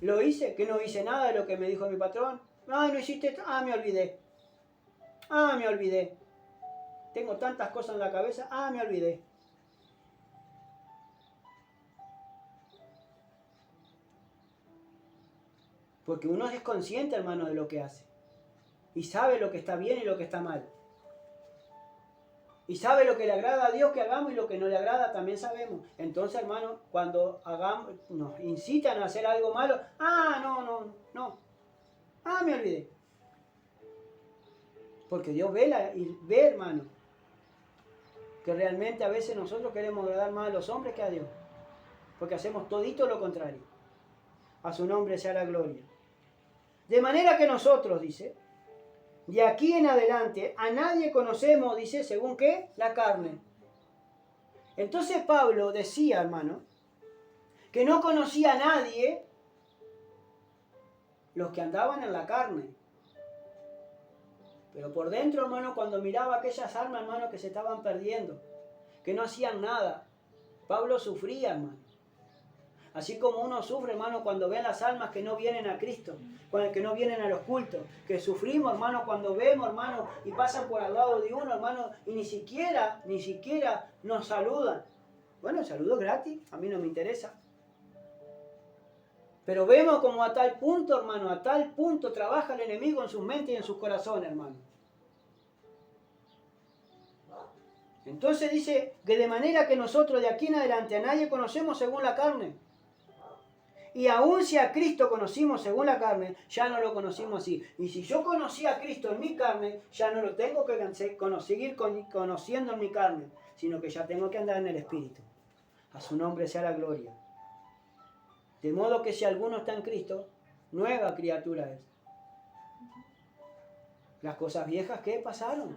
lo hice, que no hice nada de lo que me dijo mi patrón. Ah, no hiciste esto. Ah, me olvidé. Ah, me olvidé. Tengo tantas cosas en la cabeza. Ah, me olvidé. Porque uno es consciente, hermano, de lo que hace. Y sabe lo que está bien y lo que está mal. Y sabe lo que le agrada a Dios que hagamos y lo que no le agrada también sabemos. Entonces, hermano, cuando nos incitan a hacer algo malo, no. Ah, me olvidé. Porque Dios ve, hermano, que realmente a veces nosotros queremos agradar más a los hombres que a Dios. Porque hacemos todito lo contrario. A su nombre sea la gloria. De manera que nosotros, dice, de aquí en adelante a nadie conocemos, dice, ¿según qué? La carne. Entonces Pablo decía, hermano, que no conocía a nadie los que andaban en la carne. Pero por dentro, hermano, cuando miraba aquellas almas, hermano, que se estaban perdiendo, que no hacían nada, Pablo sufría, hermano. Así como uno sufre, hermano, cuando ve a las almas que no vienen a Cristo, que no vienen a los cultos, que sufrimos, hermano, cuando vemos, hermano, y pasan por al lado de uno, hermano, y ni siquiera nos saludan. Bueno, el saludo es gratis, a mí no me interesa. Pero vemos como a tal punto, hermano, a tal punto trabaja el enemigo en sus mentes y en sus corazones, hermano. Entonces dice que de manera que nosotros de aquí en adelante a nadie conocemos según la carne. Y aun si a Cristo conocimos según la carne, ya no lo conocimos así. Y si yo conocí a Cristo en mi carne, ya no lo tengo que seguir conociendo en mi carne, sino que ya tengo que andar en el Espíritu. A su nombre sea la gloria. De modo que si alguno está en Cristo, nueva criatura es. Las cosas viejas, ¿qué pasaron?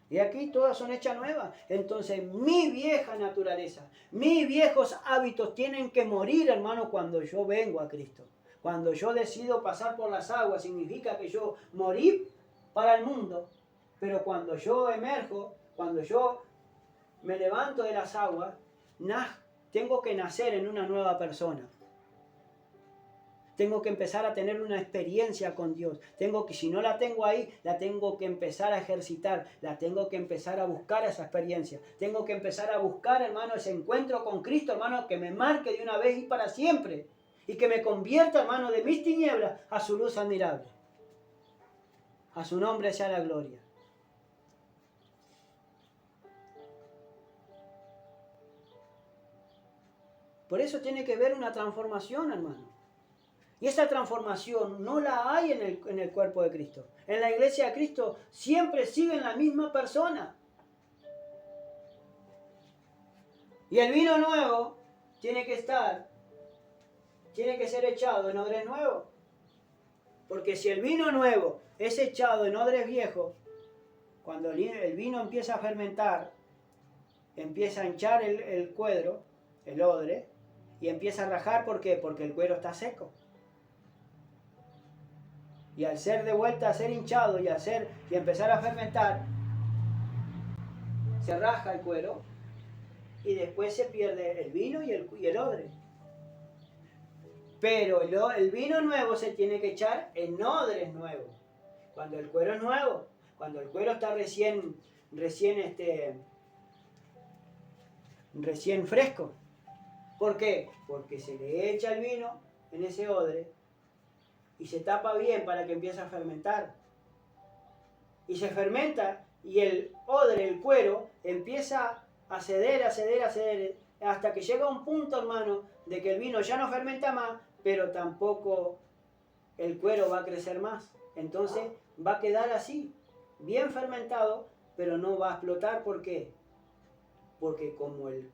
Y aquí todas son hechas nuevas. Entonces mi vieja naturaleza, mis viejos hábitos tienen que morir, hermano, cuando yo vengo a Cristo. Cuando yo decido pasar por las aguas, significa que yo morí para el mundo. Pero cuando yo emerjo, cuando yo me levanto de las aguas, tengo que nacer en una nueva persona. Tengo que empezar a tener una experiencia con Dios. Si no la tengo ahí, la tengo que empezar a ejercitar. La tengo que empezar a buscar esa experiencia. Tengo que empezar a buscar, hermano, ese encuentro con Cristo, hermano, que me marque de una vez y para siempre. Y que me convierta, hermano, de mis tinieblas a su luz admirable. A su nombre sea la gloria. Por eso tiene que haber una transformación, hermano. Y esa transformación no la hay en el cuerpo de Cristo. En la iglesia de Cristo siempre siguen la misma persona. Y el vino nuevo tiene que ser echado en odres nuevos. Porque si el vino nuevo es echado en odres viejos, cuando el vino empieza a fermentar, empieza a hinchar el cuedro, el odre, y empieza a rajar. ¿Por qué? Porque el cuero está seco. Y al ser de vuelta a ser hinchado y empezar a fermentar, se raja el cuero y después se pierde el vino y el odre. Pero el vino nuevo se tiene que echar en odres nuevos. Cuando el cuero es nuevo, cuando el cuero está recién fresco. ¿Por qué? Porque se le echa el vino en ese odre y se tapa bien para que empiece a fermentar. Y se fermenta y el odre, el cuero, empieza a ceder, hasta que llega un punto, hermano, de que el vino ya no fermenta más, pero tampoco el cuero va a crecer más. Entonces va a quedar así, bien fermentado, pero no va a explotar. ¿Por qué? Porque como el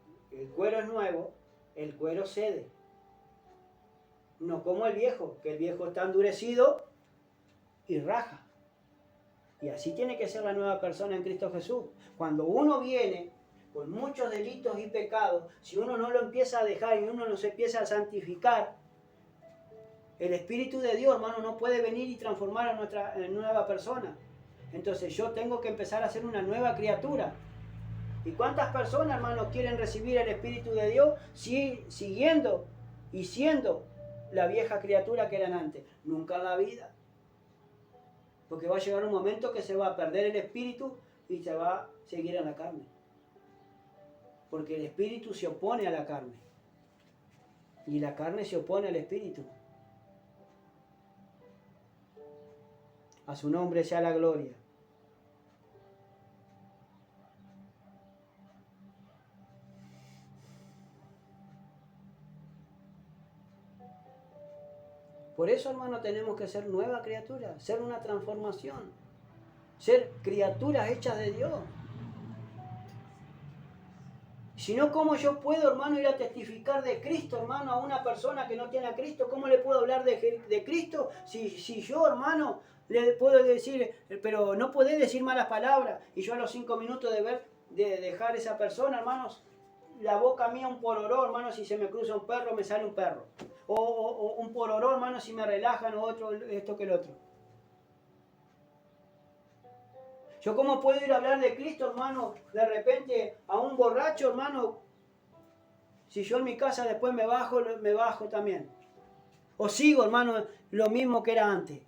cuero es nuevo, el cuero cede. No como el viejo, que el viejo está endurecido y raja. Y así tiene que ser la nueva persona en Cristo Jesús. Cuando uno viene con muchos delitos y pecados, si uno no lo empieza a dejar y uno no se empieza a santificar, el Espíritu de Dios, hermano, no puede venir y transformar a nuestra nueva persona. Entonces yo tengo que empezar a ser una nueva criatura. ¿Y cuántas personas, hermanos, quieren recibir el Espíritu de Dios siguiendo y siendo la vieja criatura que eran antes? Nunca en la vida. Porque va a llegar un momento que se va a perder el Espíritu y se va a seguir en la carne. Porque el Espíritu se opone a la carne. Y la carne se opone al Espíritu. A su nombre sea la gloria. Por eso, hermano, tenemos que ser nueva criatura, ser una transformación, ser criaturas hechas de Dios. Si no, ¿cómo yo puedo, hermano, ir a testificar de Cristo, hermano, a una persona que no tiene a Cristo? ¿Cómo le puedo hablar de Cristo si yo, hermano, le puedo decir, pero no podés decir malas palabras? Y yo a los 5 minutos de dejar esa persona, hermanos, la boca mía un pororó, hermano, si se me cruza un perro, me sale un perro. O un pororó, hermano, si me relajan, o otro, esto que el otro. ¿Yo cómo puedo ir a hablar de Cristo, hermano, de repente a un borracho, hermano? Si yo en mi casa después me bajo también. O sigo, hermano, lo mismo que era antes.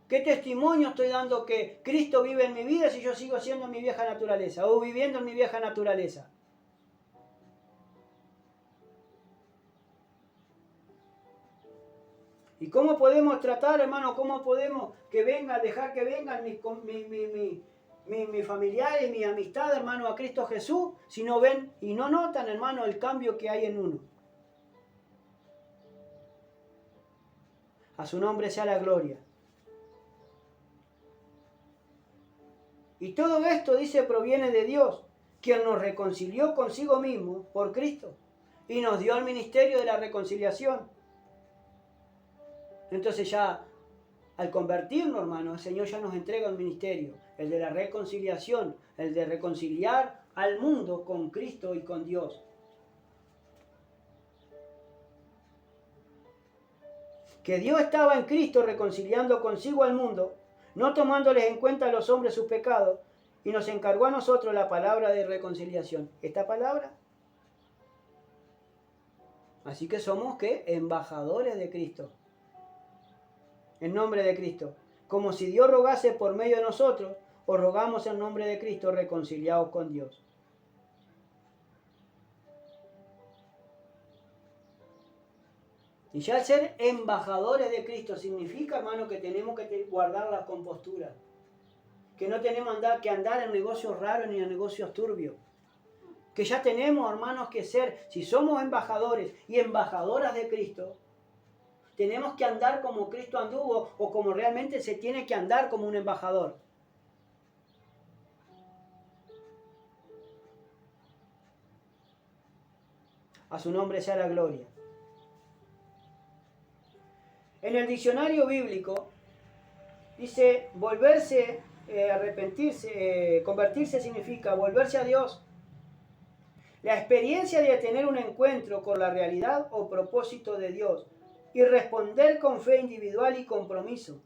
¿Qué testimonio estoy dando que Cristo vive en mi vida si yo sigo siendo mi vieja naturaleza o viviendo en mi vieja naturaleza? ¿Y cómo podemos tratar, hermano? ¿Cómo podemos dejar que vengan mis familiares, mis amistades, hermano, a Cristo Jesús, si no ven y no notan, hermano, el cambio que hay en uno? A su nombre sea la gloria. Y todo esto, dice, proviene de Dios, quien nos reconcilió consigo mismo por Cristo y nos dio el ministerio de la reconciliación. Entonces ya al convertirnos, hermano, el Señor ya nos entrega un ministerio, el de la reconciliación, el de reconciliar al mundo con Cristo y con Dios. Que Dios estaba en Cristo reconciliando consigo al mundo, no tomándoles en cuenta a los hombres sus pecados, y nos encargó a nosotros la palabra de reconciliación. ¿Esta palabra? Así que somos, ¿qué? Embajadores de Cristo. En nombre de Cristo. Como si Dios rogase por medio de nosotros, os rogamos en nombre de Cristo, reconciliados con Dios. Y ya el ser embajadores de Cristo significa, hermano, que tenemos que guardar la compostura. Que no tenemos que andar en negocios raros ni en negocios turbios. Que ya tenemos, hermanos, que ser, si somos embajadores y embajadoras de Cristo, tenemos que andar como Cristo anduvo o como realmente se tiene que andar como un embajador. A su nombre sea la gloria. En el diccionario bíblico dice volverse, arrepentirse, convertirse significa volverse a Dios. La experiencia de tener un encuentro con la realidad o propósito de Dios y responder con fe individual y compromiso.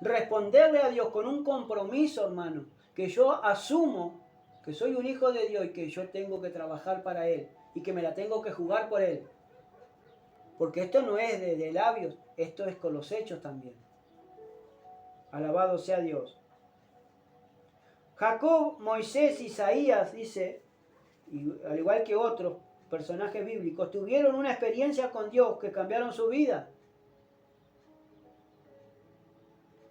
Responderle a Dios con un compromiso, hermano, que yo asumo que soy un hijo de Dios y que yo tengo que trabajar para Él y que me la tengo que jugar por Él. Porque esto no es de labios, esto es con los hechos también. Alabado sea Dios. Jacob, Moisés, Isaías, dice, y al igual que otros personajes bíblicos, tuvieron una experiencia con Dios que cambiaron su vida.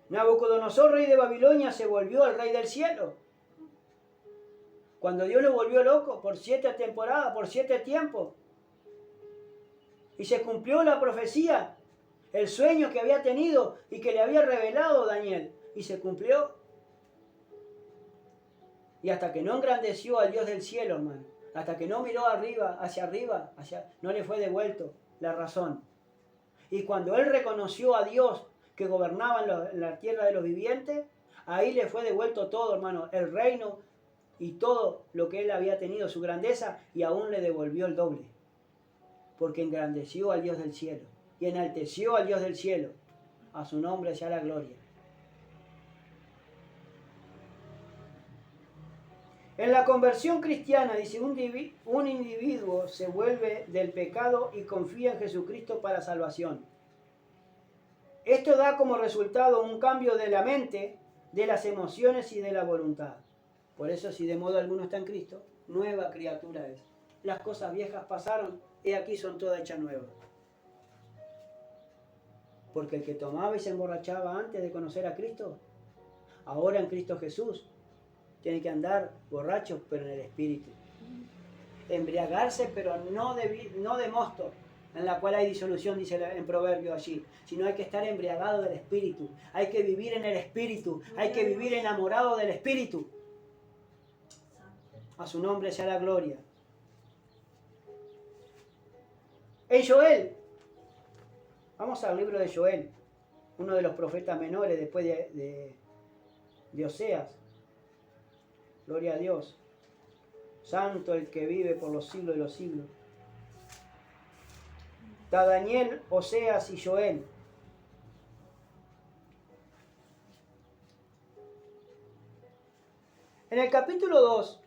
Nabucodonosor, rey de Babilonia, se volvió el rey del cielo. Cuando Dios lo volvió loco por 7 temporadas, por 7 tiempos. Y se cumplió la profecía, el sueño que había tenido y que le había revelado Daniel. Y se cumplió. Y hasta que no engrandeció al Dios del cielo, hermano, hasta que no miró arriba, no le fue devuelto la razón. Y cuando él reconoció a Dios que gobernaba en la tierra de los vivientes, ahí le fue devuelto todo, hermano, el reino y todo lo que él había tenido, su grandeza, y aún le devolvió el doble. Porque engrandeció al Dios del cielo y enalteció al Dios del cielo. A su nombre sea la gloria. En la conversión cristiana, dice, un individuo se vuelve del pecado y confía en Jesucristo para salvación. Esto da como resultado un cambio de la mente, de las emociones y de la voluntad. Por eso, si de modo alguno está en Cristo, nueva criatura es. Las cosas viejas pasaron, y aquí son todas hechas nuevas. Porque el que tomaba y se emborrachaba antes de conocer a Cristo, ahora en Cristo Jesús, tiene que andar borracho, pero en el Espíritu. Embriagarse, pero no de mosto, en la cual hay disolución, dice en Proverbio allí, sino hay que estar embriagado del Espíritu. Hay que vivir en el Espíritu. Hay que vivir enamorado del Espíritu. A su nombre sea la gloria. En Joel, vamos al libro de Joel, uno de los profetas menores después de Oseas. Gloria a Dios. Santo el que vive por los siglos de los siglos. Está Daniel, Oseas y Joel. En el capítulo 2,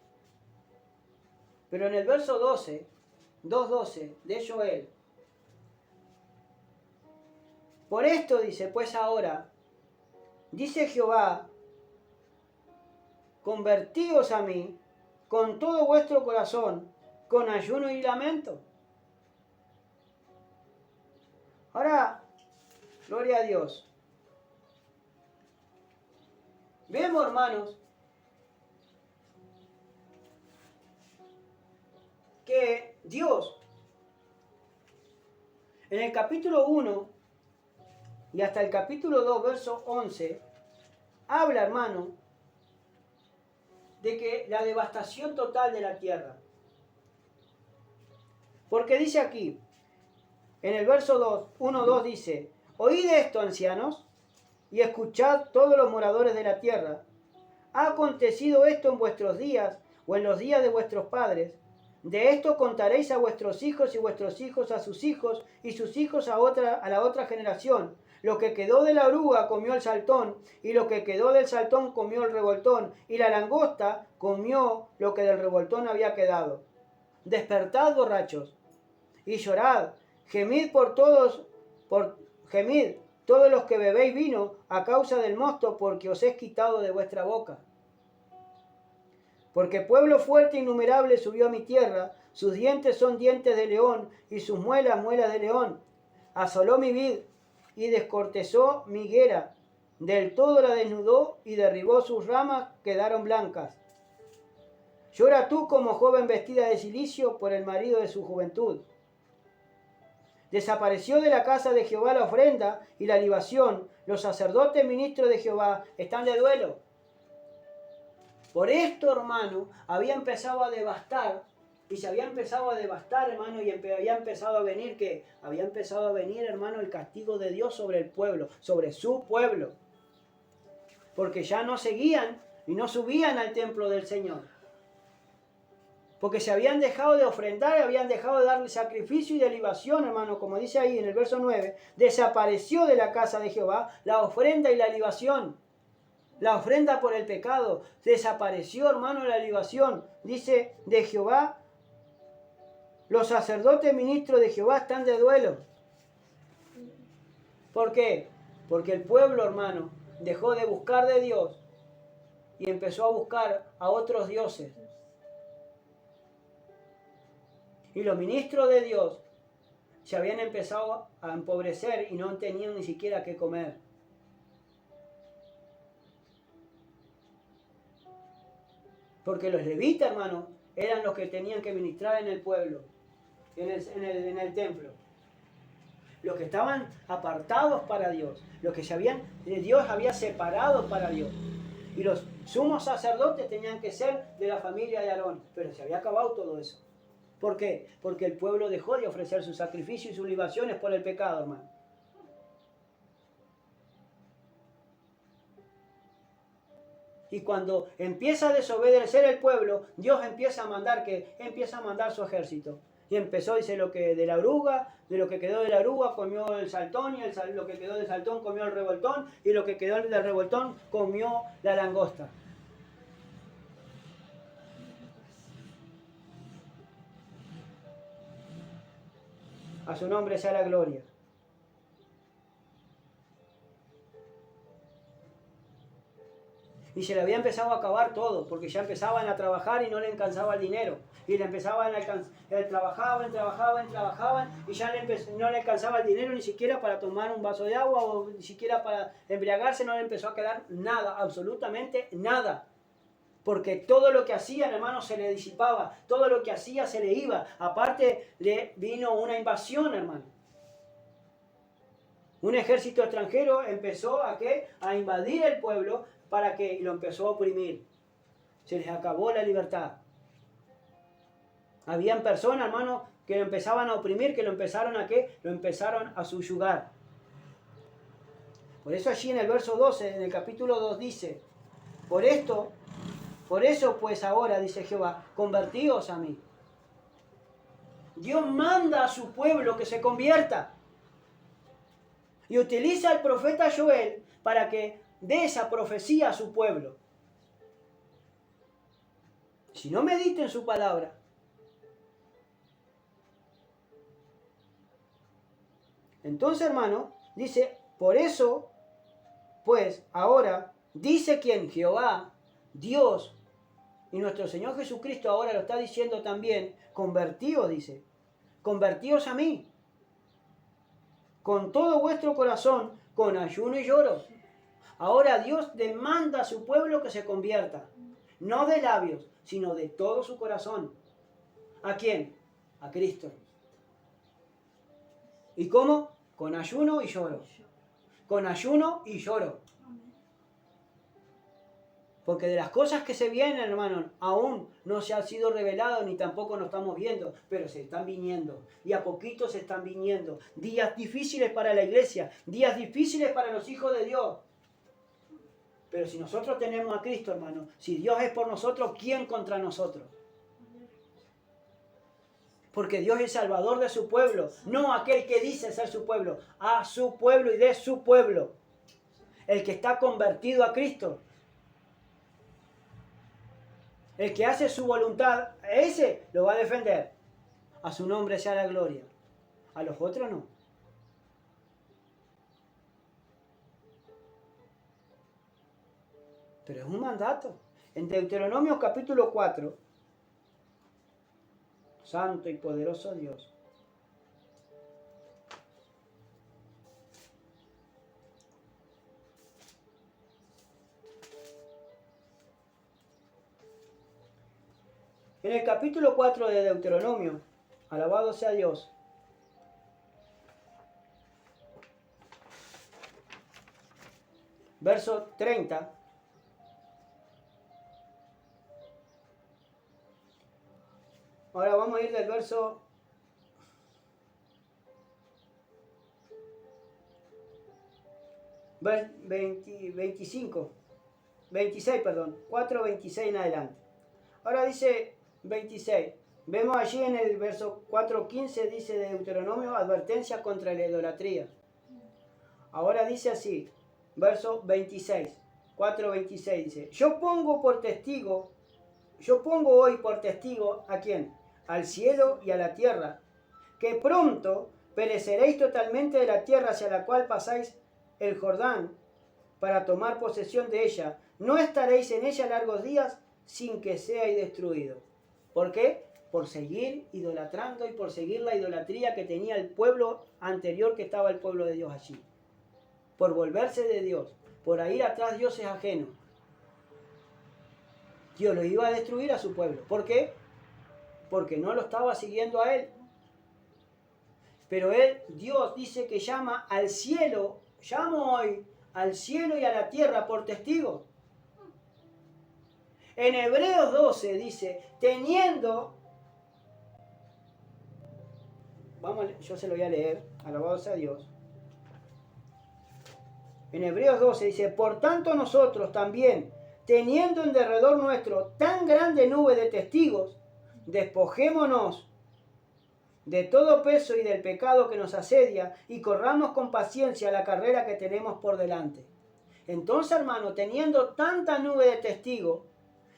pero en el verso 12, 2:12 de Joel. Por esto dice, pues ahora, dice Jehová, convertíos a mí con todo vuestro corazón, con ayuno y lamento. Ahora, gloria a Dios. Vemos, hermanos, que Dios, en el capítulo 1 y hasta el capítulo 2, verso 11, habla, hermano, de que la devastación total de la tierra. Porque dice aquí, en el verso 2, 1-2 dice, oíd esto, ancianos, y escuchad todos los moradores de la tierra. ¿Ha acontecido esto en vuestros días o en los días de vuestros padres? De esto contaréis a vuestros hijos y vuestros hijos a sus hijos y sus hijos a la otra generación. Lo que quedó de la oruga comió el saltón, y lo que quedó del saltón comió el revoltón, y la langosta comió lo que del revoltón había quedado. Despertad, borrachos, y llorad, gemid gemid todos los que bebéis vino a causa del mosto, porque os es quitado de vuestra boca. Porque pueblo fuerte e innumerable subió a mi tierra, sus dientes son dientes de león, y sus muelas, muelas de león. Asoló mi vid, y descortezó mi higuera, del todo la desnudó, y derribó sus ramas, quedaron blancas. Llora tú como joven vestida de cilicio por el marido de su juventud. Desapareció de la casa de Jehová la ofrenda y la libación. Los sacerdotes ministros de Jehová están de duelo. Por esto, hermano, había empezado a devastar, y se había empezado a devastar, hermano, y había empezado a venir, había empezado a venir, hermano, el castigo de Dios sobre el pueblo, sobre su pueblo. Porque ya no seguían y no subían al templo del Señor. Porque se habían dejado de ofrendar, habían dejado de darle sacrificio y de libación, hermano, como dice ahí en el verso 9, desapareció de la casa de Jehová la ofrenda y la libación. La ofrenda por el pecado, desapareció, hermano, la libación. Dice de Jehová, los sacerdotes ministros de Jehová están de duelo. ¿Por qué? Porque el pueblo, hermano, dejó de buscar de Dios y empezó a buscar a otros dioses. Y los ministros de Dios se habían empezado a empobrecer y no tenían ni siquiera qué comer. Porque los levitas, hermano, eran los que tenían que ministrar en el pueblo, en el templo. Los que estaban apartados para Dios, los que Dios había separado para Dios. Y los sumos sacerdotes tenían que ser de la familia de Aarón. Pero se había acabado todo eso. ¿Por qué? Porque el pueblo dejó de ofrecer sus sacrificios y sus libaciones por el pecado, hermano. Y cuando empieza a desobedecer el pueblo, Dios empieza a mandar su ejército. Y empezó, dice, lo que de la oruga, de lo que quedó de la oruga comió el saltón, y lo que quedó del saltón comió el revoltón, y lo que quedó del revoltón comió la langosta. A su nombre sea la gloria. Y se le había empezado a acabar todo, porque ya empezaban a trabajar y no le alcanzaba el dinero. Y le empezaban trabajaban, y ya no le alcanzaba el dinero ni siquiera para tomar un vaso de agua, o ni siquiera para embriagarse, no le empezó a quedar nada, absolutamente nada. Porque todo lo que hacían, hermano, se le disipaba, todo lo que hacía se le iba. Aparte, le vino una invasión, hermano. Un ejército extranjero empezó a invadir el pueblo, para que lo empezó a oprimir. Se les acabó la libertad. Habían personas, hermano, que lo empezaban a oprimir, que lo empezaron a subyugar. Por eso allí en el verso 12, en el capítulo 2 dice, por eso pues ahora, dice Jehová, convertíos a mí. Dios manda a su pueblo que se convierta. Y utiliza al profeta Joel para que dé esa profecía a su pueblo. Si no mediten su palabra, entonces, hermano, dice, por eso, pues ahora, dice quien, Jehová, Dios, y nuestro Señor Jesucristo ahora lo está diciendo también, convertíos, dice, convertíos a mí, con todo vuestro corazón, con ayuno y lloro. Ahora Dios demanda a su pueblo que se convierta, no de labios, sino de todo su corazón. ¿A quién? A Cristo. ¿Y cómo? Con ayuno y lloro. Con ayuno y lloro. Porque de las cosas que se vienen, hermano, aún no se ha sido revelado ni tampoco nos estamos viendo, pero se están viniendo. Y a poquito se están viniendo. Días difíciles para la iglesia, días difíciles para los hijos de Dios. Pero si nosotros tenemos a Cristo, hermano, si Dios es por nosotros, ¿quién contra nosotros? Porque Dios es salvador de su pueblo, no aquel que dice ser su pueblo, a su pueblo y de su pueblo. El que está convertido a Cristo. El que hace su voluntad, ese lo va a defender. A su nombre sea la gloria. A los otros no. Pero es un mandato. En Deuteronomio capítulo 4, santo y poderoso Dios. En el capítulo 4 de Deuteronomio, alabado sea Dios, verso 30, ahora vamos a ir del verso 25, 26, perdón, 4:26 en adelante. Ahora dice 26. Vemos allí en el verso 4:15 dice de Deuteronomio, advertencia contra la idolatría. Ahora dice así, verso 26, 4:26 dice, yo pongo hoy por testigo, ¿a quién? Al cielo y a la tierra, que pronto pereceréis totalmente de la tierra hacia la cual pasáis el Jordán para tomar posesión de ella. No estaréis en ella largos días sin que seáis destruidos. ¿Por qué? Por seguir idolatrando y por seguir la idolatría que tenía el pueblo anterior que estaba el pueblo de Dios allí. Por volverse de Dios, por ir atrás dioses ajenos. Dios lo iba a destruir a su pueblo. ¿Por qué? Porque no lo estaba siguiendo a él. Pero Dios dice que llama al cielo, llamo hoy al cielo y a la tierra por testigos. En Hebreos 12 dice, teniendo, yo se lo voy a leer, alabado sea Dios. En Hebreos 12 dice, por tanto nosotros también, teniendo en derredor nuestro tan grande nube de testigos, despojémonos de todo peso y del pecado que nos asedia y corramos con paciencia la carrera que tenemos por delante. Entonces, hermano, teniendo tanta nube de testigos,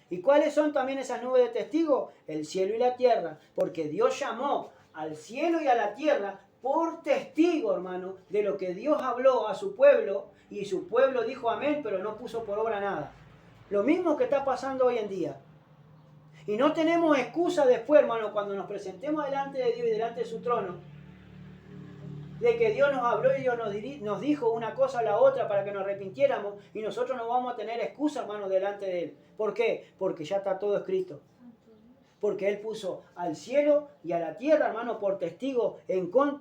¿y cuáles son también esas nubes de testigos? El cielo y la tierra, porque Dios llamó al cielo y a la tierra por testigo, hermano, de lo que Dios habló a su pueblo, y su pueblo dijo amén, pero no puso por obra nada. Lo mismo que está pasando hoy en día. Y no tenemos excusa después, hermano, cuando nos presentemos delante de Dios y delante de su trono, de que Dios nos habló y Dios nos dijo una cosa a la otra para que nos arrepintiéramos, y nosotros no vamos a tener excusa, hermano, delante de Él. ¿Por qué? Porque ya está todo escrito. Porque Él puso al cielo y a la tierra, hermano, por testigo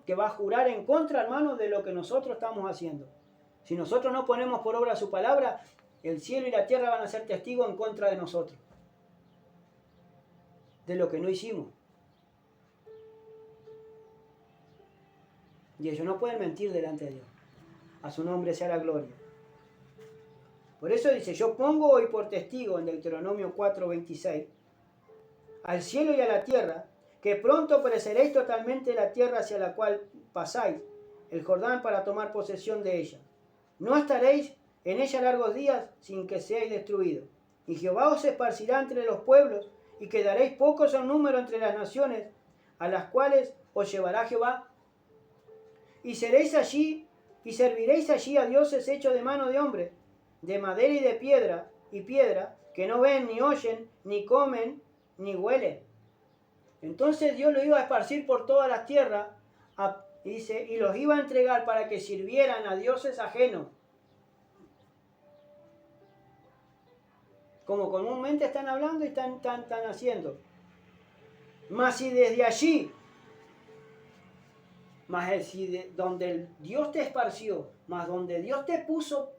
que va a jurar en contra, hermano, de lo que nosotros estamos haciendo. Si nosotros no ponemos por obra su palabra, el cielo y la tierra van a ser testigos en contra de nosotros. De lo que no hicimos. Y ellos no pueden mentir delante de Dios. A su nombre sea la gloria. Por eso dice, yo pongo hoy por testigo en Deuteronomio 4:26, al cielo y a la tierra, que pronto pereceréis totalmente la tierra hacia la cual pasáis el Jordán para tomar posesión de ella. No estaréis en ella largos días sin que seáis destruidos. Y Jehová os esparcirá entre los pueblos, y quedaréis pocos en número entre las naciones, a las cuales os llevará Jehová. Y seréis allí, y serviréis allí a dioses hechos de mano de hombre, de madera y de piedra, que no ven, ni oyen, ni comen, ni huelen. Entonces Dios lo iba a esparcir por todas las tierras, y los iba a entregar para que sirvieran a dioses ajenos. Como comúnmente están hablando y están haciendo. Mas si desde allí, donde Dios te esparció, más donde Dios te puso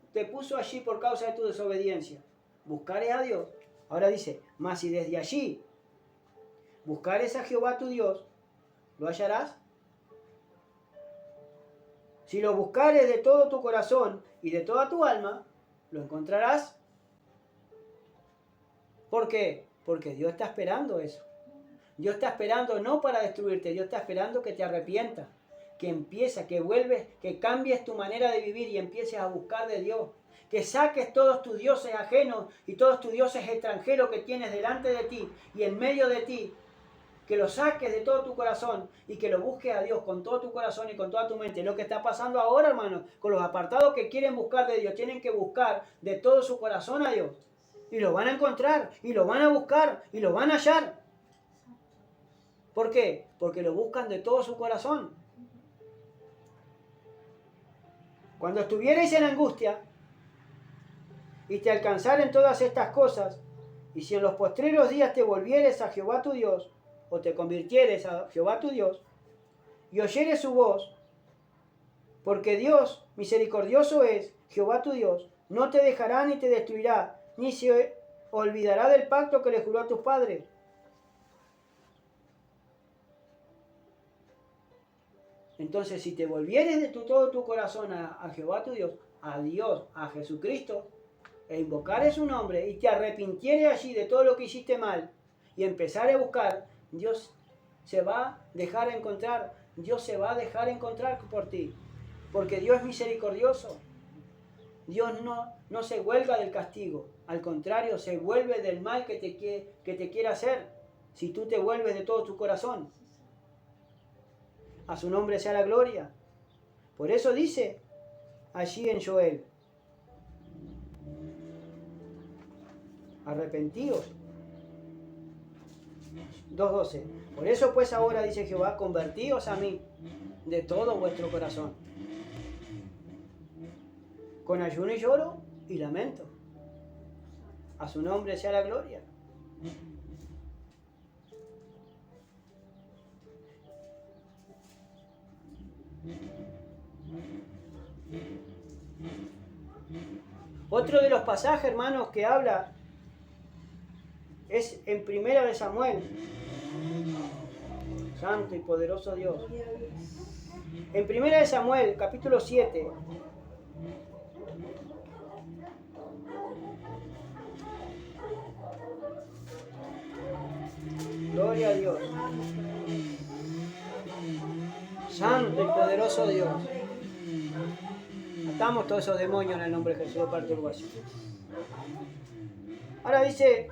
allí por causa de tu desobediencia, buscares a Dios. Ahora dice, mas si desde allí buscares a Jehová tu Dios, ¿lo hallarás? Si lo buscares de todo tu corazón y de toda tu alma, lo encontrarás. ¿Por qué? Porque Dios está esperando eso. Dios está esperando no para destruirte, Dios está esperando que te arrepientas, que empieces, que vuelves, que cambies tu manera de vivir y empieces a buscar de Dios. Que saques todos tus dioses ajenos y todos tus dioses extranjeros que tienes delante de ti y en medio de ti. Que lo saques de todo tu corazón y que lo busques a Dios con todo tu corazón y con toda tu mente. Lo que está pasando ahora, hermano, con los apartados que quieren buscar de Dios, tienen que buscar de todo su corazón a Dios. Y lo van a encontrar, y lo van a buscar, y lo van a hallar. ¿Por qué? Porque lo buscan de todo su corazón. Cuando estuvierais en angustia y te alcanzaren todas estas cosas, y si en los postreros días te volvieres a Jehová tu Dios, o te convirtieres a Jehová tu Dios, y oyeres su voz, porque Dios misericordioso es, Jehová tu Dios, no te dejará ni te destruirá, ni se olvidará del pacto que le juró a tus padres. Entonces, si te volvieres de todo tu corazón a Jehová tu Dios, a Jesucristo, e invocares su nombre, y te arrepintieres allí de todo lo que hiciste mal, y empezares a buscar, Dios se va a dejar encontrar, Dios se va a dejar encontrar por ti, porque Dios es misericordioso. Dios no se huelga del castigo, al contrario, se vuelve del mal que te quiere hacer, si tú te vuelves de todo tu corazón. A su nombre sea la gloria. Por eso dice allí en Joel, arrepentíos. 2:12. Por eso pues ahora dice Jehová, convertíos a mí de todo vuestro corazón, con ayuno y lloro y lamento. A su nombre sea la gloria. Otro de los pasajes, hermanos, que habla es en Primera de Samuel. Santo y poderoso Dios. En Primera de Samuel, capítulo 7. Gloria a Dios. Santo y poderoso Dios. Atamos todos esos demonios en el nombre de Jesús de perturbación. Ahora dice,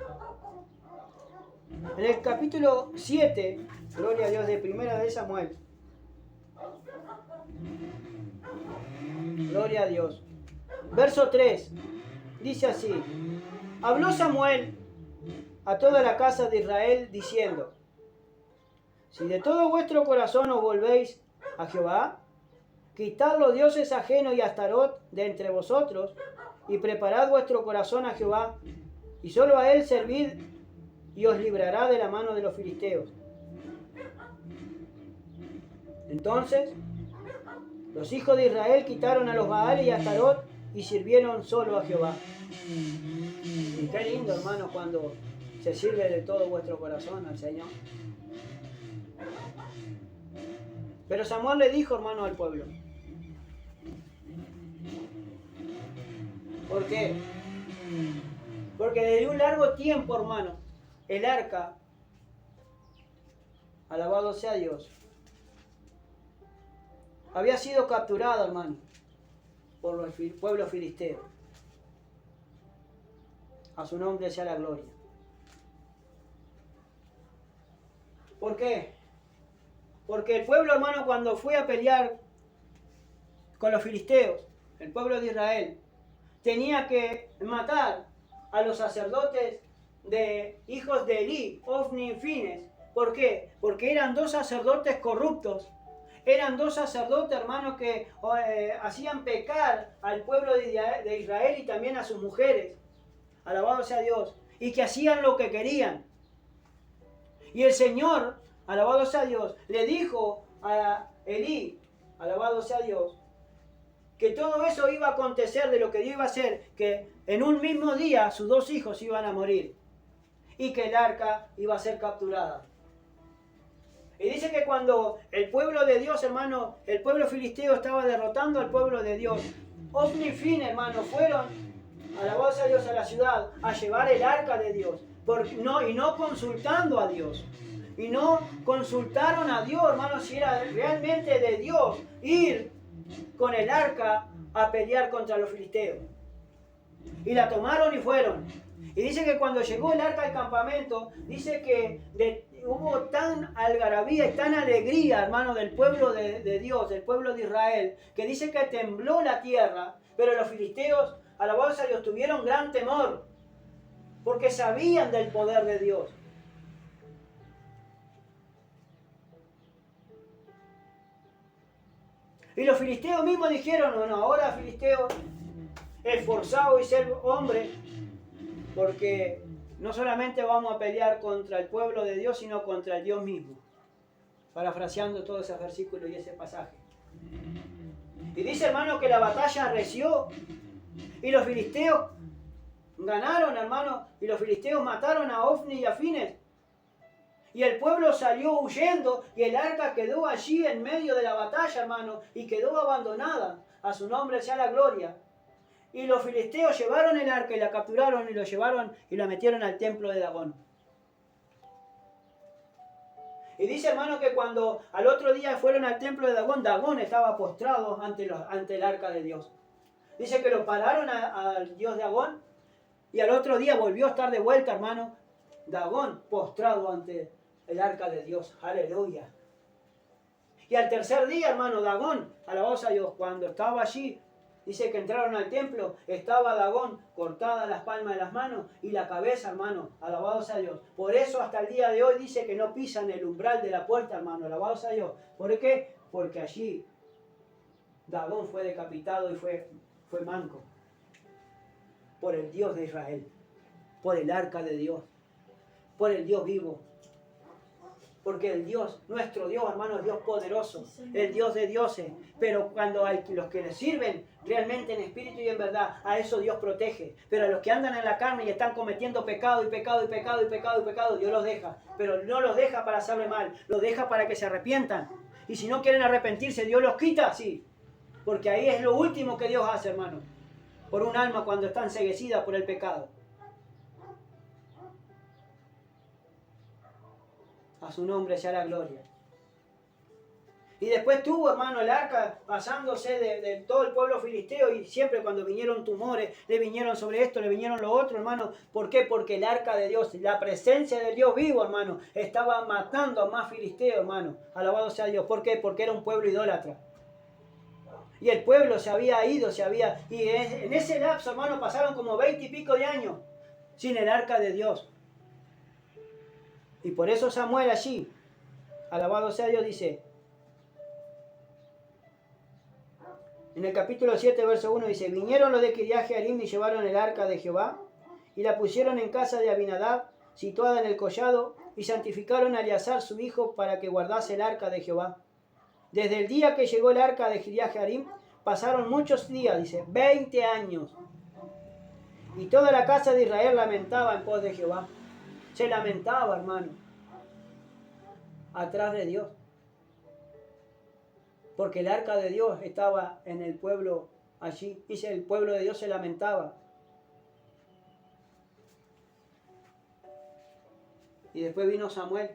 en el capítulo 7, gloria a Dios, de Primera de Samuel. Gloria a Dios. Verso 3, dice así: habló Samuel a toda la casa de Israel diciendo: si de todo vuestro corazón os volvéis a Jehová, quitad los dioses ajenos y Astarot de entre vosotros, y preparad vuestro corazón a Jehová, y solo a él servid, y os librará de la mano de los filisteos. Entonces los hijos de Israel quitaron a los Baales y a Astarot y sirvieron solo a Jehová. Y qué lindo, hermano, cuando se sirve de todo vuestro corazón al Señor. Pero Samuel le dijo, hermano, al pueblo. ¿Por qué? Porque desde un largo tiempo, hermano, el arca, alabado sea Dios, había sido capturada, hermano, por los pueblos filisteos. A su nombre sea la gloria. ¿Por qué? Porque el pueblo, hermano, cuando fue a pelear con los filisteos, el pueblo de Israel, tenía que matar a los sacerdotes de hijos de Elí, Ofni y Fines. ¿Por qué? Porque eran dos sacerdotes corruptos. Eran dos sacerdotes, hermanos, que hacían pecar al pueblo de Israel y también a sus mujeres. Alabado sea Dios. Y que hacían lo que querían. Y el Señor, alabado sea Dios, le dijo a Elí, alabado sea Dios, que todo eso iba a acontecer, de lo que Dios iba a hacer, que en un mismo día sus dos hijos iban a morir y que el arca iba a ser capturada. Y dice que cuando el pueblo de Dios, hermano, el pueblo filisteo estaba derrotando al pueblo de Dios, Ofni y Fin, hermano, fueron alabado sea Dios, a la ciudad a llevar el arca de Dios. Y no consultando a Dios. Y no consultaron a Dios, hermanos, si era realmente de Dios ir con el arca a pelear contra los filisteos. Y la tomaron y fueron. Y dice que cuando llegó el arca al campamento, dice que hubo tan algarabía y tan alegría, hermano, del pueblo de Dios, del pueblo de Israel, que dice que tembló la tierra, pero los filisteos, alabados a Dios, tuvieron gran temor, porque sabían del poder de Dios. Y los filisteos mismos dijeron, bueno, ahora filisteo, esforzado y ser hombre, porque no solamente vamos a pelear contra el pueblo de Dios, sino contra el Dios mismo. Parafraseando todos esos versículos y ese pasaje. Y dice, hermano, que la batalla arreció y los filisteos ganaron, hermano, y los filisteos mataron a Ofni y a Fines. Y el pueblo salió huyendo y el arca quedó allí en medio de la batalla, hermano, y quedó abandonada. A su nombre sea la gloria. Y los filisteos llevaron el arca y la capturaron y lo llevaron y la metieron al templo de Dagón. Y dice, hermano, que cuando al otro día fueron al templo de Dagón, Dagón estaba postrado ante el arca de Dios. Dice que lo pararon al dios de Dagón y al otro día volvió a estar de vuelta, hermano, Dagón postrado ante el arca de Dios. Aleluya. Y al tercer día, hermano, Dagón, alabado sea Dios, cuando estaba allí, dice que entraron al templo, estaba Dagón cortada las palmas de las manos y la cabeza, hermano, alabado sea Dios. Por eso hasta el día de hoy dice que no pisan el umbral de la puerta, hermano, alabado sea Dios. ¿Por qué? Porque allí Dagón fue decapitado y fue manco por el Dios de Israel, por el arca de Dios, por el Dios vivo. Porque el Dios, nuestro Dios, hermano, es Dios poderoso, el Dios de dioses. Pero cuando hay los que le sirven realmente en espíritu y en verdad, a eso Dios protege. Pero a los que andan en la carne y están cometiendo pecado y pecado y pecado y pecado y pecado, Dios los deja. Pero no los deja para hacerle mal, los deja para que se arrepientan. Y si no quieren arrepentirse, Dios los quita, sí. Porque ahí es lo último que Dios hace, hermano. Por un alma cuando está enceguecida por el pecado. A su nombre sea la gloria. Y después tuvo, hermano, el arca pasándose de todo el pueblo filisteo y siempre cuando vinieron tumores, le vinieron sobre esto, le vinieron lo otro, hermano. ¿Por qué? Porque el arca de Dios, la presencia del Dios vivo, hermano, estaba matando a más filisteos, hermano. Alabado sea Dios. ¿Por qué? Porque era un pueblo idólatra. Y el pueblo se había ido, y en ese lapso, hermano, pasaron como 20 y pico de años sin el arca de Dios. Y por eso Samuel allí, alabado sea Dios, dice, en el capítulo 7, verso 1, dice, vinieron los de Kiriat Jearim y llevaron el arca de Jehová, y la pusieron en casa de Abinadab, situada en el collado, y santificaron a Eleazar su hijo para que guardase el arca de Jehová. Desde el día que llegó el arca de Kiriat Jearim, pasaron muchos días, dice, 20 años. Y toda la casa de Israel lamentaba en pos de Jehová. Se lamentaba, hermano, atrás de Dios. Porque el arca de Dios estaba en el pueblo allí. Dice, el pueblo de Dios se lamentaba. Y después vino Samuel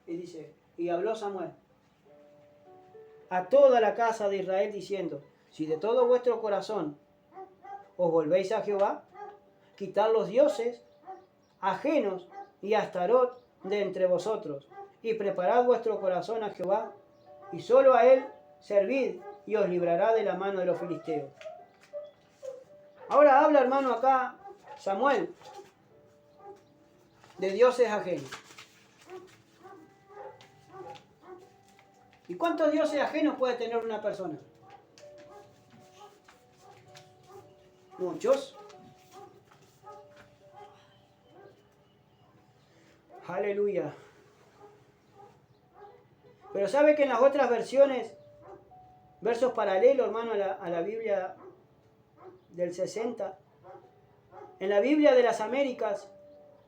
y dice, y habló Samuel a toda la casa de Israel diciendo, si de todo vuestro corazón os volvéis a Jehová, quitad los dioses ajenos y Astarot de entre vosotros, y preparad vuestro corazón a Jehová, y solo a él servid, y os librará de la mano de los filisteos. Ahora habla, hermano, acá Samuel de dioses ajenos. ¿Y cuántos dioses ajenos puede tener una persona? Muchos. Aleluya. Pero sabe que en las otras versiones, versos paralelos, hermano, a la Biblia del 60, en la Biblia de las Américas,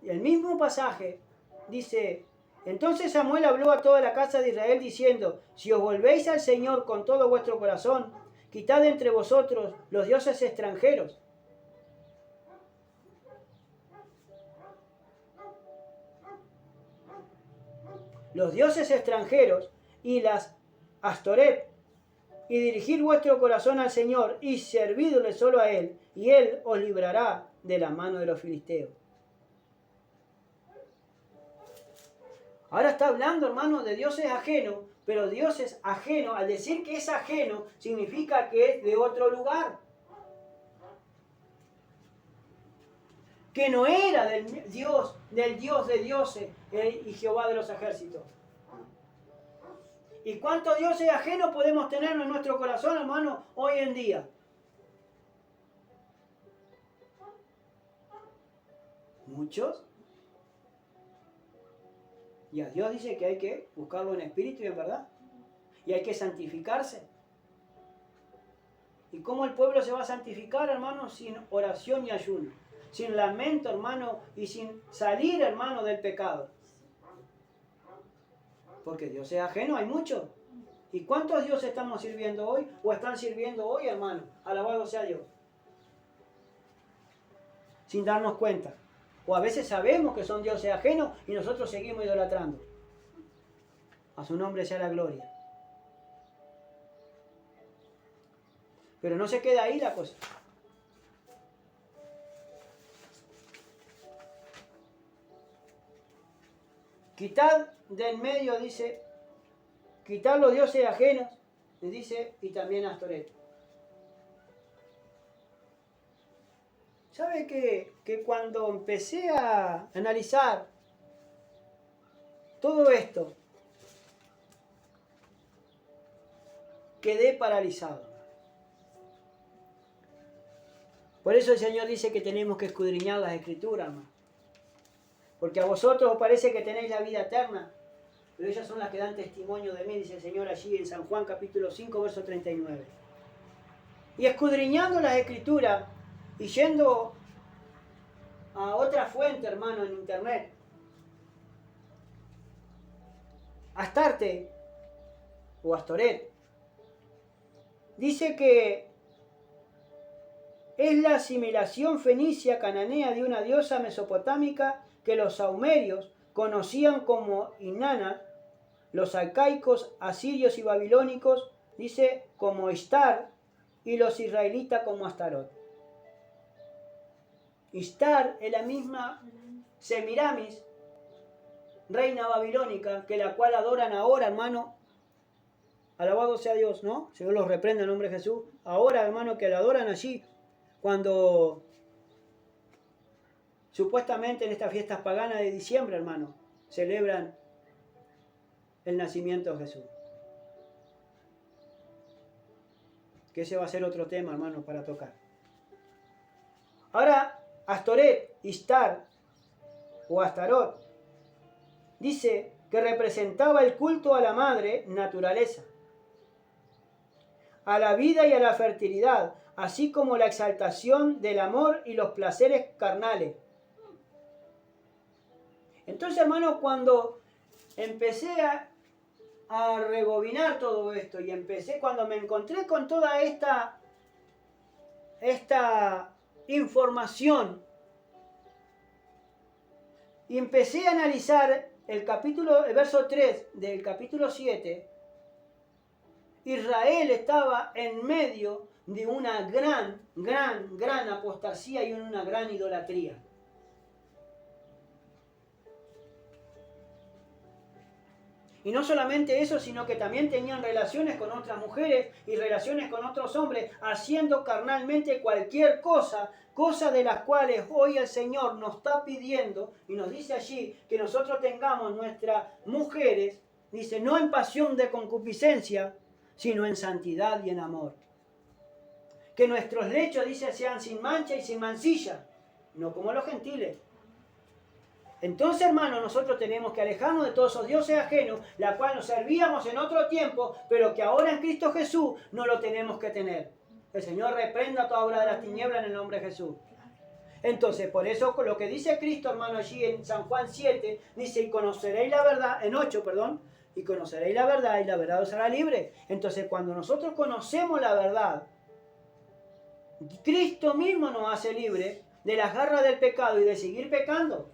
el mismo pasaje dice, entonces Samuel habló a toda la casa de Israel diciendo, si os volvéis al Señor con todo vuestro corazón, quitad de entre vosotros los dioses extranjeros. los dioses extranjeros y las Astoret, y dirigid vuestro corazón al Señor y servidle solo a Él, y Él os librará de la mano de los filisteos. Ahora está hablando, hermano, de dioses ajenos, pero dioses ajenos, al decir que es ajeno, significa que es de otro lugar. Que no era del Dios de dioses y Jehová de los ejércitos. ¿Y cuántos dioses ajenos podemos tener en nuestro corazón, hermano, hoy en día? Muchos. Y a Dios dice que hay que buscarlo en espíritu y en verdad. Y hay que santificarse. ¿Y cómo el pueblo se va a santificar, hermano? Sin oración y ayuno. Sin lamento, hermano, y sin salir, hermano, del pecado. Porque Dios es ajeno, hay muchos. ¿Y cuántos dioses estamos sirviendo hoy? ¿O están sirviendo hoy, hermano? Alabado sea Dios. Sin darnos cuenta. O a veces sabemos que son dioses ajenos y nosotros seguimos idolatrando. A su nombre sea la gloria. Pero no se queda ahí la cosa. Quitad de en medio, dice, quitad los dioses ajenos, dice, y también Astoret. ¿Sabe que cuando empecé a analizar todo esto, quedé paralizado? Por eso el Señor dice que tenemos que escudriñar las Escrituras, hermano. Porque a vosotros os parece que tenéis la vida eterna, pero ellas son las que dan testimonio de mí, dice el Señor allí en San Juan capítulo 5, verso 39. Y escudriñando las Escrituras y yendo a otra fuente, hermano, en internet, Astarte o Astoret, dice que es la asimilación fenicia cananea de una diosa mesopotámica que los saumerios conocían como Inanna, los arcaicos, asirios y babilónicos, dice, como Ishtar, y los israelitas como Astarot. Ishtar es la misma Semiramis, reina babilónica, que la cual adoran ahora, hermano. Alabado sea Dios, ¿no? Señor los reprenda en nombre de Jesús. Ahora, hermano, que la adoran allí, cuando supuestamente en estas fiestas paganas de diciembre, hermano, celebran el nacimiento de Jesús. Que ese va a ser otro tema, hermano, para tocar. Ahora, Astoret, Ishtar o Astarot, dice que representaba el culto a la madre naturaleza, a la vida y a la fertilidad, así como la exaltación del amor y los placeres carnales. Entonces, hermano, cuando empecé a rebobinar todo esto y cuando me encontré con toda esta información y empecé a analizar el verso 3 del capítulo 7, Israel estaba en medio de una gran apostasía y una gran idolatría. Y no solamente eso, sino que también tenían relaciones con otras mujeres y relaciones con otros hombres, haciendo carnalmente cualquier cosa de las cuales hoy el Señor nos está pidiendo y nos dice allí que nosotros tengamos nuestras mujeres, dice, no en pasión de concupiscencia, sino en santidad y en amor. Que nuestros lechos, dice, sean sin mancha y sin mancilla, no como los gentiles. Entonces, hermano, nosotros tenemos que alejarnos de todos esos dioses ajenos, la cual nos servíamos en otro tiempo, pero que ahora en Cristo Jesús no lo tenemos que tener. El Señor reprenda toda obra de las tinieblas en el nombre de Jesús. Entonces, por eso lo que dice Cristo, hermano, allí en San Juan 7, dice, y conoceréis la verdad, en 8, perdón, y conoceréis la verdad y la verdad os hará libre. Entonces, cuando nosotros conocemos la verdad, Cristo mismo nos hace libre de las garras del pecado y de seguir pecando.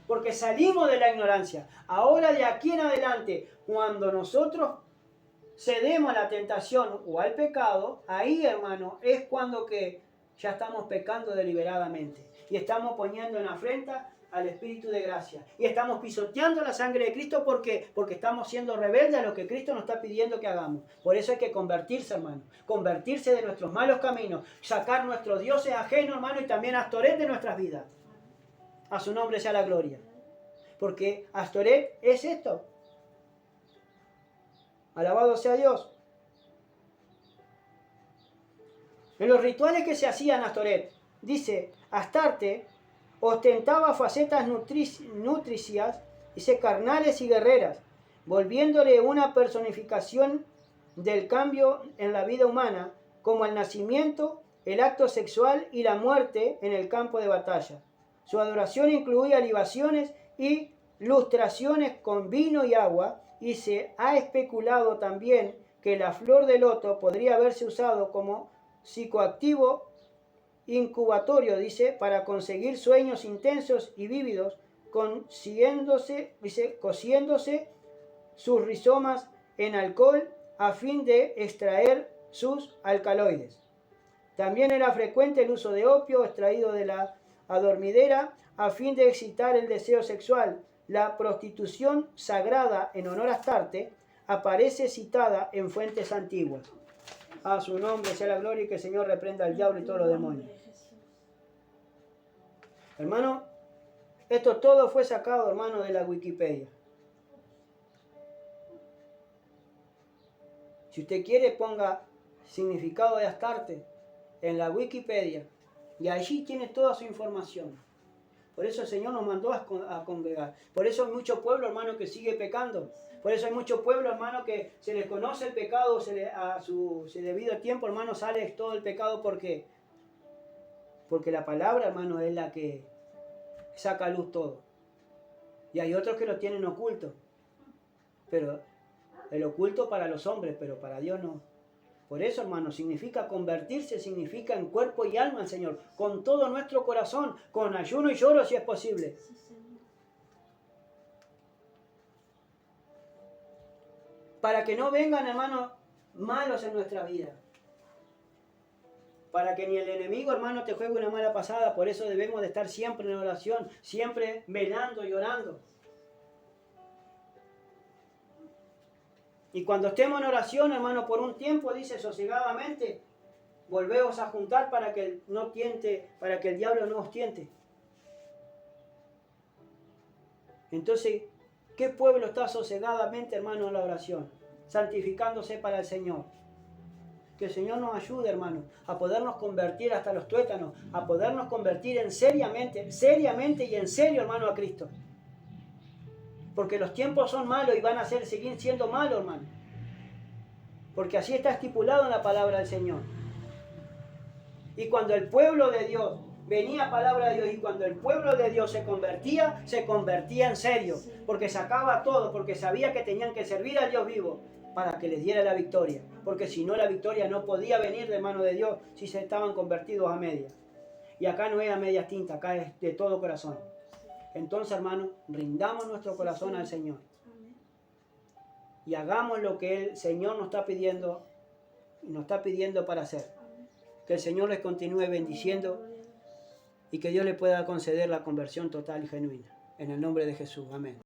porque salimos de la ignorancia. Ahora de aquí en adelante, cuando nosotros cedemos a la tentación o al pecado, ahí, hermano, es cuando que ya estamos pecando deliberadamente y estamos poniendo en afrenta al Espíritu de gracia y estamos pisoteando la sangre de Cristo. ¿Por qué? Porque estamos siendo rebeldes a lo que Cristo nos está pidiendo que hagamos. Por eso hay que convertirse, hermano, convertirse de nuestros malos caminos, sacar nuestros dioses ajenos, hermano, y también Astoret de nuestras vidas. A su nombre sea la gloria, porque Astoret es esto. Alabado sea Dios. En los rituales que se hacían Astoret, dice, Astarte ostentaba facetas nutricias, dice, carnales y guerreras, volviéndole una personificación del cambio en la vida humana, como el nacimiento, el acto sexual y la muerte en el campo de batalla. Su adoración incluía libaciones y lustraciones con vino y agua, y se ha especulado también que la flor de loto podría haberse usado como psicoactivo incubatorio, dice, para conseguir sueños intensos y vívidos, cociéndose sus rizomas en alcohol a fin de extraer sus alcaloides. También era frecuente el uso de opio extraído de la adormidera a fin de excitar el deseo sexual. La prostitución sagrada en honor a Astarte aparece citada en fuentes antiguas. A su nombre sea la gloria y que el Señor reprenda al diablo y todos los demonios. Hermano, esto todo fue sacado, hermano, de la Wikipedia. Si usted quiere, ponga significado de Astarte en la Wikipedia y allí tiene toda su información. Por eso el Señor nos mandó a congregar. Por eso hay mucho pueblo, hermano, que sigue pecando. Por eso hay mucho pueblo, hermano, que se les conoce el pecado, a su debido tiempo, hermano, sale todo el pecado. ¿Por qué? Porque la palabra, hermano, es la que saca a luz todo. Y hay otros que lo tienen oculto. Pero el oculto para los hombres, pero para Dios no. Por eso, hermano, significa convertirse, significa en cuerpo y alma al Señor, con todo nuestro corazón, con ayuno y lloro si es posible. Para que no vengan, hermano, malos en nuestra vida. Para que ni el enemigo, hermano, te juegue una mala pasada. Por eso debemos de estar siempre en oración, siempre velando y orando. Y cuando estemos en oración, hermano, por un tiempo, dice, sosegadamente, volvemos a juntar para que no tiente, para que el diablo no os tiente. Entonces, ¿qué pueblo está sosegadamente, hermano, en la oración? Santificándose para el Señor. Que el Señor nos ayude, hermano, a podernos convertir hasta los tuétanos, a podernos convertir en seriamente y en serio, hermano, a Cristo. Porque los tiempos son malos y van a seguir siendo malos, hermano. Porque así está estipulado en la palabra del Señor. Y cuando el pueblo de Dios venía palabra de Dios y cuando el pueblo de Dios se convertía en serio. Porque sacaba todo, porque sabía que tenían que servir al Dios vivo para que les diera la victoria. Porque si no, la victoria no podía venir de mano de Dios si se estaban convertidos a medias. Y acá no es a medias tintas, acá es de todo corazón. Entonces, hermano, rindamos nuestro corazón al Señor. Y hagamos lo que el Señor nos está pidiendo para hacer. Que el Señor les continúe bendiciendo y que Dios les pueda conceder la conversión total y genuina. En el nombre de Jesús. Amén.